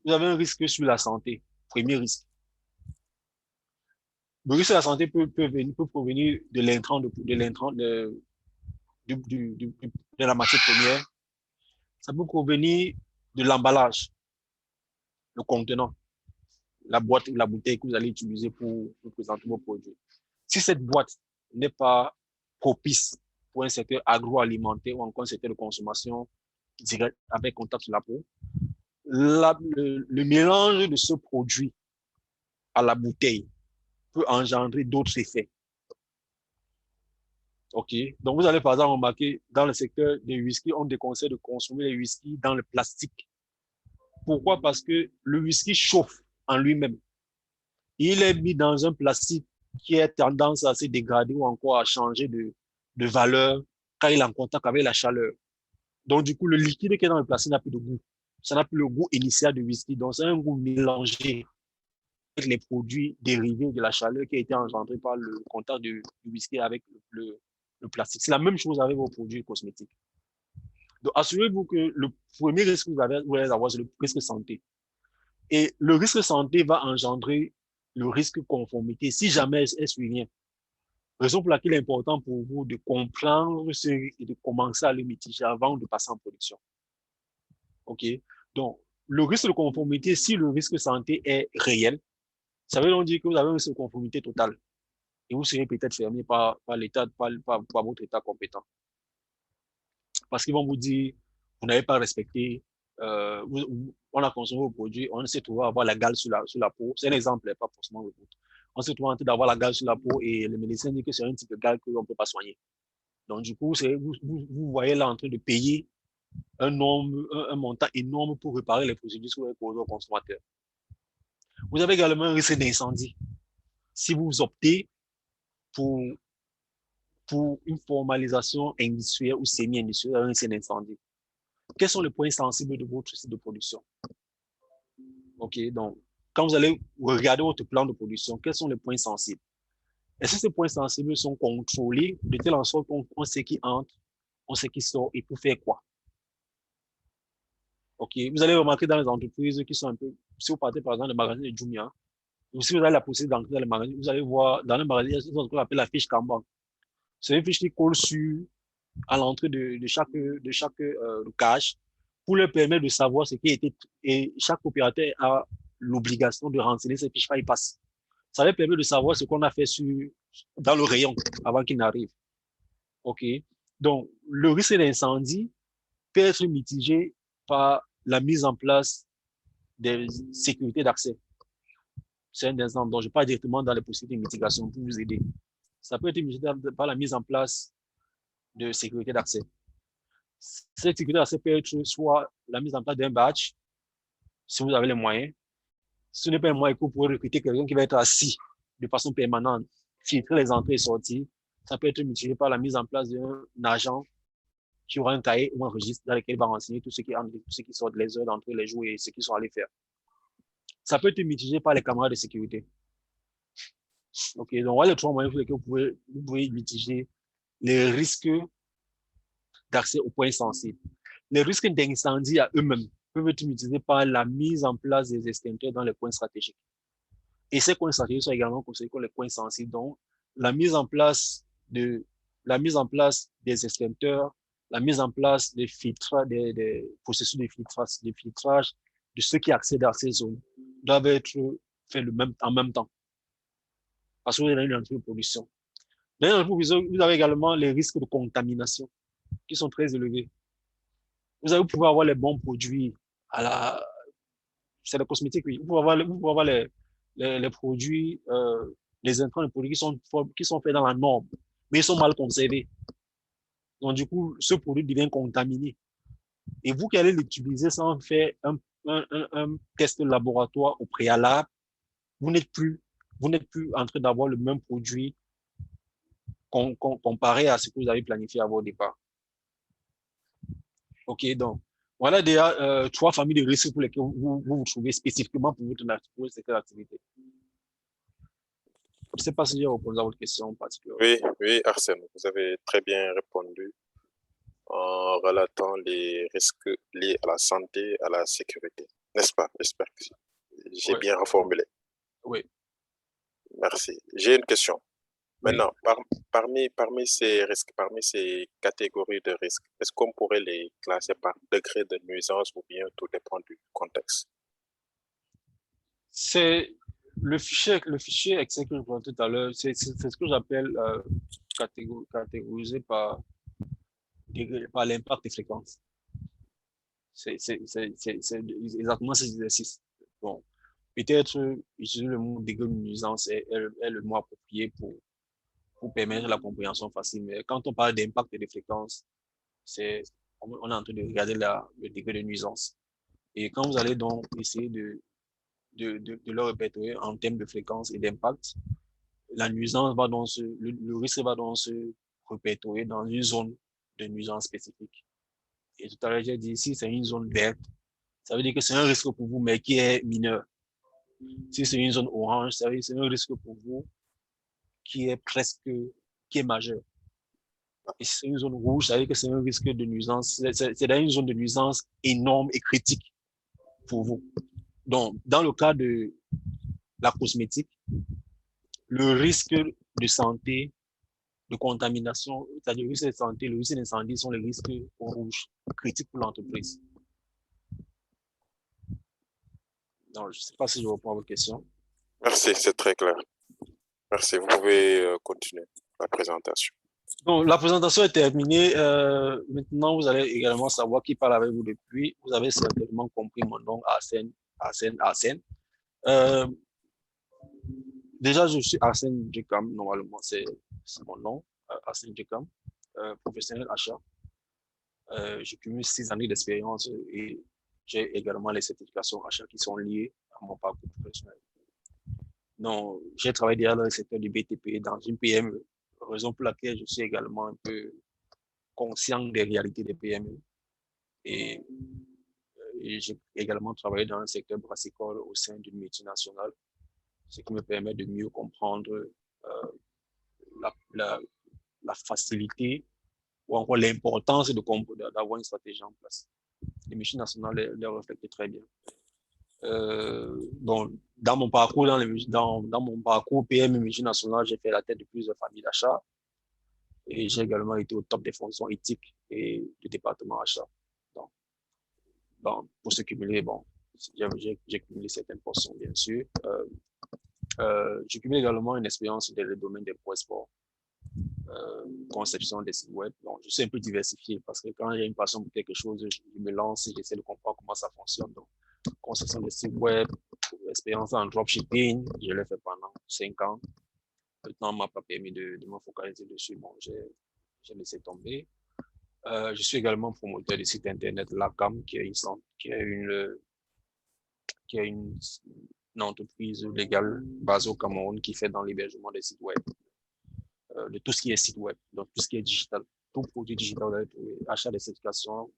vous avez un risque sur la santé. Premier risque. Le risque sur la santé peut provenir de l'intrant, de la matière première. Ça peut provenir de l'emballage, le contenant, la boîte ou la bouteille que vous allez utiliser pour présenter vos produits. Si cette boîte n'est pas propice pour un secteur agroalimentaire ou encore un secteur de consommation directe avec contact sur la peau, le mélange de ce produit à la bouteille peut engendrer d'autres effets. OK. Donc, vous allez par exemple remarquer, dans le secteur des whisky, on déconseille de consommer les whisky dans le plastique. Pourquoi? Parce que le whisky chauffe en lui-même. Il est mis dans un plastique qui a tendance à se dégrader ou encore à changer de valeur quand il est en contact avec la chaleur. Donc, du coup, le liquide qui est dans le plastique n'a plus de goût. Ça n'a plus le goût initial du whisky. Donc, c'est un goût mélangé avec les produits dérivés de la chaleur qui a été engendré par le contact du whisky avec le plastique. C'est la même chose avec vos produits cosmétiques. Donc, assurez-vous que le premier risque que vous allez avoir, c'est le risque santé. Et le risque santé va engendrer le risque conformité si jamais elle survient. Raison pour laquelle il est important pour vous de comprendre ce risque et de commencer à le mitiger avant de passer en production. OK? Donc, le risque de conformité, si le risque santé est réel, ça veut donc dire que vous avez un risque de conformité totale. Et vous serez peut-être fermé par l'État, par votre État compétent. Parce qu'ils vont vous dire, vous n'avez pas respecté, on a consommé vos produits, on s'est trouvé à avoir la gale sur la peau. C'est un exemple, pas forcément le vôtre. On s'est trouvé en train d'avoir la gale sur la peau et le médecin dit que c'est un type de gale qu'on ne peut pas soigner. Donc, du coup, vous voyez là en train de payer un montant énorme pour réparer les procédures que vous avez posées aux consommateurs. Vous avez également un risque d'incendie. Si vous optez pour, pour une formalisation industrielle ou semi-industrielle, un risque d'incendie. Quels sont les points sensibles de votre site de production? OK, donc, quand vous allez regarder votre plan de production, quels sont les points sensibles? Est-ce que ces points sensibles sont contrôlés de telle sorte qu'on sait qui entre, on sait qui sort et pour faire quoi? OK, vous allez remarquer dans les entreprises qui sont un peu, si vous partez par exemple le magasin de Jumia, ou si vous avez la possibilité d'entrer dans le magasin, vous allez voir dans le magasin, il y a ce qu'on appelle la fiche Kanban. C'est une fiche qui colle à l'entrée de chaque cage pour leur permettre de savoir ce qui a été, et chaque opérateur a l'obligation de renseigner ces fiches quand il passe. Ça leur permet de savoir ce qu'on a fait dans le rayon avant qu'il n'arrive. OK. Donc, le risque d'incendie peut être mitigé par la mise en place des sécurités d'accès. C'est un exemple dont je parle directement dans les possibilités de mitigation pour vous aider. Ça peut être mitigé par la mise en place de sécurité d'accès. Cette sécurité d'accès peut être soit la mise en place d'un badge, si vous avez les moyens. Ce n'est pas un moyen que vous pouvez recruter quelqu'un qui va être assis de façon permanente, filtrer les entrées et sorties. Ça peut être mitigé par la mise en place d'un agent qui aura un cahier ou un registre dans lequel il va renseigner tout ce qui entre, tout ce qui sort, les heures d'entrée, les jours et ce qu'ils sont allés faire. Ça peut être mitigé par les caméras de sécurité. OK, donc voilà les trois moyens pour lesquels vous pouvez mitiger les risques d'accès aux points sensibles. Les risques d'incendie à eux-mêmes peuvent être utilisés par la mise en place des extincteurs dans les points stratégiques. Et ces points stratégiques sont également considérés comme les points sensibles. Donc, la mise en place des extincteurs, la mise en place des processus de filtrage de ceux qui accèdent à ces zones doivent être faits en même temps. Parce que vous avez une entrée de pollution. Vous avez également les risques de contamination qui sont très élevés. Vous allez pouvoir avoir les bons produits c'est la cosmétique, oui. Vous pouvez avoir les produits, les intrants, les produits qui sont faits dans la norme, mais ils sont mal conservés. Donc, du coup, ce produit devient contaminé. Et vous qui allez l'utiliser sans faire un test laboratoire au préalable, vous n'êtes plus en train d'avoir le même produit comparé à ce que vous avez planifié à votre départ. OK, donc, voilà déjà trois familles de risques pour lesquelles vous trouvez spécifiquement pour votre secteur d'activité. Je ne sais pas si j'ai répondu à votre question en particulier. Oui, oui, Arsène, vous avez très bien répondu en relatant les risques liés à la santé, à la sécurité. N'est-ce pas? J'espère que j'ai bien reformulé. Oui. Merci. J'ai une question. Oui. Maintenant, parmi ces risques, parmi ces catégories de risques, est-ce qu'on pourrait les classer par degré de nuisance ou bien tout dépend du contexte? C'est le fichier Excel que je parlais tout à l'heure, c'est ce que j'appelle catégorisé par l'impact des fréquences. C'est exactement ces exercices. Bon, peut-être utiliser le mot degré de nuisance est le mot approprié pour permettre la compréhension facile. Mais quand on parle d'impact et de fréquence, on est en train de regarder le degré de nuisance. Et quand vous allez donc essayer de le répertorier en termes de fréquence et d'impact, la nuisance va donc le risque va donc se répertorier dans une zone de nuisance spécifique. Et tout à l'heure, j'ai dit ici, c'est une zone verte. Ça veut dire que c'est un risque pour vous, mais qui est mineur. Si c'est une zone orange, ça veut dire que c'est un risque pour vous qui est majeur. Et si c'est une zone rouge, ça veut dire que c'est un risque de nuisance. C'est dans une zone de nuisance énorme et critique pour vous. Donc, dans le cas de la cosmétique, le risque de santé, de contamination, c'est-à-dire le risque de santé, le risque d'incendie sont les risques rouges critiques pour l'entreprise. Donc, je ne sais pas si je réponds à votre question. Merci, c'est très clair. Merci, vous pouvez continuer la présentation. Donc, la présentation est terminée. Maintenant, vous allez également savoir qui parle avec vous depuis. Vous avez certainement compris mon nom, Arsène. Déjà, je suis Arsène Djekam, normalement, c'est mon nom, Arsène Djekam, professionnel achat. J'ai cumulé 6 années d'expérience et j'ai également les certifications achat qui sont liées à mon parcours professionnel. Donc, j'ai travaillé déjà dans le secteur du BTP, dans une PME, raison pour laquelle je suis également un peu conscient des réalités des PME. Et j'ai également travaillé dans le secteur brassicole au sein d'une multinationale, ce qui me permet de mieux comprendre la facilité ou encore l'importance d'avoir une stratégie en place. Les multinationales les reflètent très bien. Donc, dans mon parcours, dans mon parcours PME multinationale, j'ai fait la tête de plusieurs familles d'achat et j'ai également été au top des fonctions éthiques et du département achat. Donc, pour se cumuler, bon, j'ai cumulé certaines portions, bien sûr. J'ai cumulé également une expérience dans le domaine des pro sports, conception des sites web. Donc, je suis un peu diversifié parce que quand j'ai une passion pour quelque chose, je me lance et j'essaie de comprendre comment ça fonctionne. Donc, conception des sites web, expérience en dropshipping, je l'ai fait pendant 5 ans. Le temps ne m'a pas permis de me focaliser dessus. Bon, j'ai laissé tomber. Je suis également promoteur du site internet LACAM, qui est une entreprise légale basée au Cameroun qui fait dans l'hébergement des sites web, de tout ce qui est site web, donc tout ce qui est digital, tout produit digital, vous allez trouver, achat des certifications,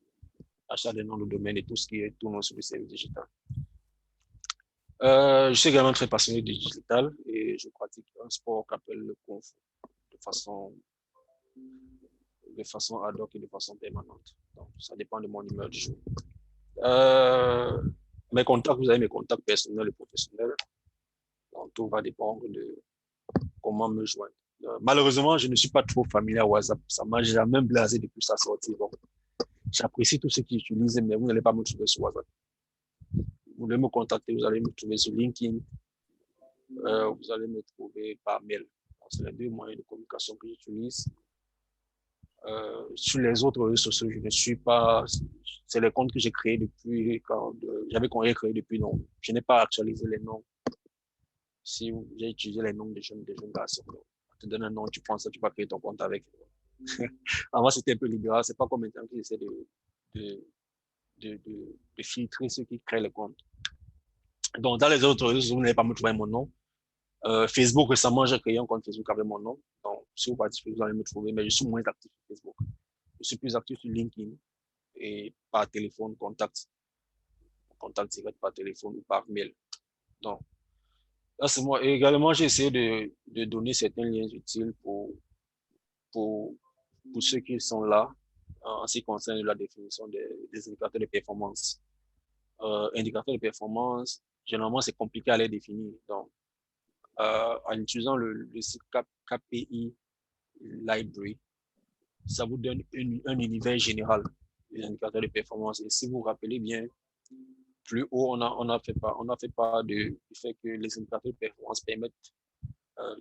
achat des noms de domaine et tout ce qui est tourné sur le service digital. Je suis également très passionné de digital et je pratique un sport qu'appelle le Kung Fu de façon ad hoc et de façon permanente. Donc, ça dépend de mon humeur du jour. Mes contacts, vous avez mes contacts personnels et professionnels. Donc, tout va dépendre de comment me joindre. Malheureusement, je ne suis pas trop familier à WhatsApp. Ça m'a jamais blasé depuis sa sortie. Bon, j'apprécie tous ceux qui utilisent, mais vous n'allez pas me trouver sur WhatsApp. Vous voulez me contacter, vous allez me trouver sur LinkedIn. Vous allez me trouver par mail. C'est les 2 moyens de communication que j'utilise. Sur les autres réseaux sociaux, je ne suis pas. C'est les comptes que j'ai créés depuis quand j'avais créé depuis non. Je n'ai pas actualisé les noms. Si j'ai utilisé les noms des jeunes garçons, on te donne un nom, tu prends ça, tu vas créer ton compte avec. Avant, c'était un peu libéral. C'est pas comme maintenant qu'ils essaient de filtrer ceux qui créent les comptes. Donc, dans les autres réseaux, vous n'allez pas me trouver mon nom. Facebook, récemment, j'ai créé un compte Facebook avec mon nom. Donc, si vous participez, vous allez me trouver, mais je suis moins actif sur Facebook. Je suis plus actif sur LinkedIn et par téléphone, contact direct par téléphone ou par mail. Donc, là, c'est moi. Et également, j'ai essayé de donner certains liens utiles pour ceux qui sont là en ce qui concerne la définition des indicateurs de performance. Indicateurs de performance, généralement, c'est compliqué à les définir. Donc, en utilisant le site KPI Library, ça vous donne un univers général des indicateurs de performance. Et si vous vous rappelez bien, plus haut, on n'a fait pas du fait que les indicateurs de performance permettent,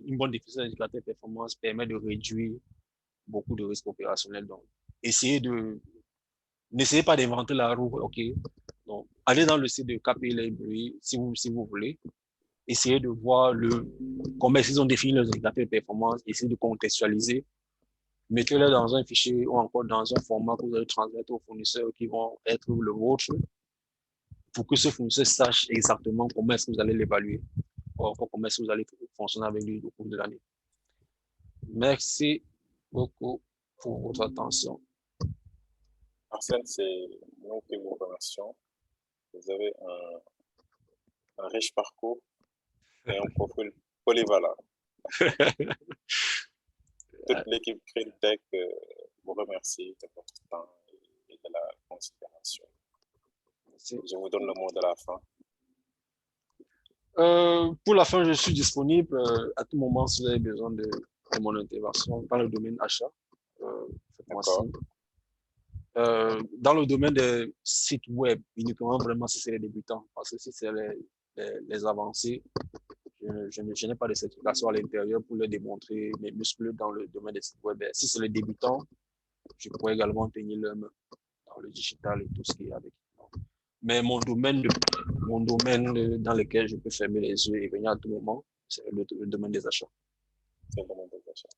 une bonne définition des indicateurs de performance permet de réduire beaucoup de risques opérationnels. Donc, n'essayez pas d'inventer la roue, ok? Donc, allez dans le site de KPI Library si vous voulez. Essayez de voir comment ils ont défini les indicateurs de performance, essayez de contextualiser, mettez-les dans un fichier ou encore dans un format que vous allez transmettre aux fournisseurs qui vont être le vôtre pour que ce fournisseur sache exactement comment est-ce que vous allez l'évaluer, ou encore comment est-ce que vous allez fonctionner avec lui au cours de l'année. Merci beaucoup pour votre attention. Arsène, c'est nous qui vous remercions. Vous avez un riche parcours et un profil polyvalent. Toute l'équipe CRILTech vous remercie de votre temps et de la considération. Merci. Je vous donne le mot de la fin. Pour la fin, je suis disponible à tout moment si vous avez besoin de mon intervention dans le domaine achat. Faites-moi D'accord. signe. Dans le domaine des sites web, uniquement vraiment si c'est les débutants, parce que si c'est les avancés, je n'ai pas de certification à l'intérieur pour leur démontrer mes muscles dans le domaine des sites web. Si c'est les débutants, je pourrais également tenir leur main dans le digital et tout ce qui est avec. Mais mon domaine dans lequel je peux fermer les yeux et venir à tout moment, c'est le domaine des achats. C'est le domaine des achats.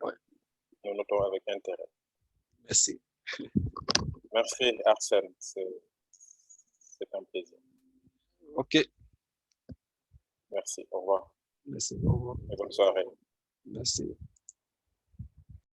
Ouais. Nous notons avec intérêt. Merci. Merci Arsène, c'est un plaisir. OK. Merci, au revoir Merci. Au revoir. et bonne soirée. Merci.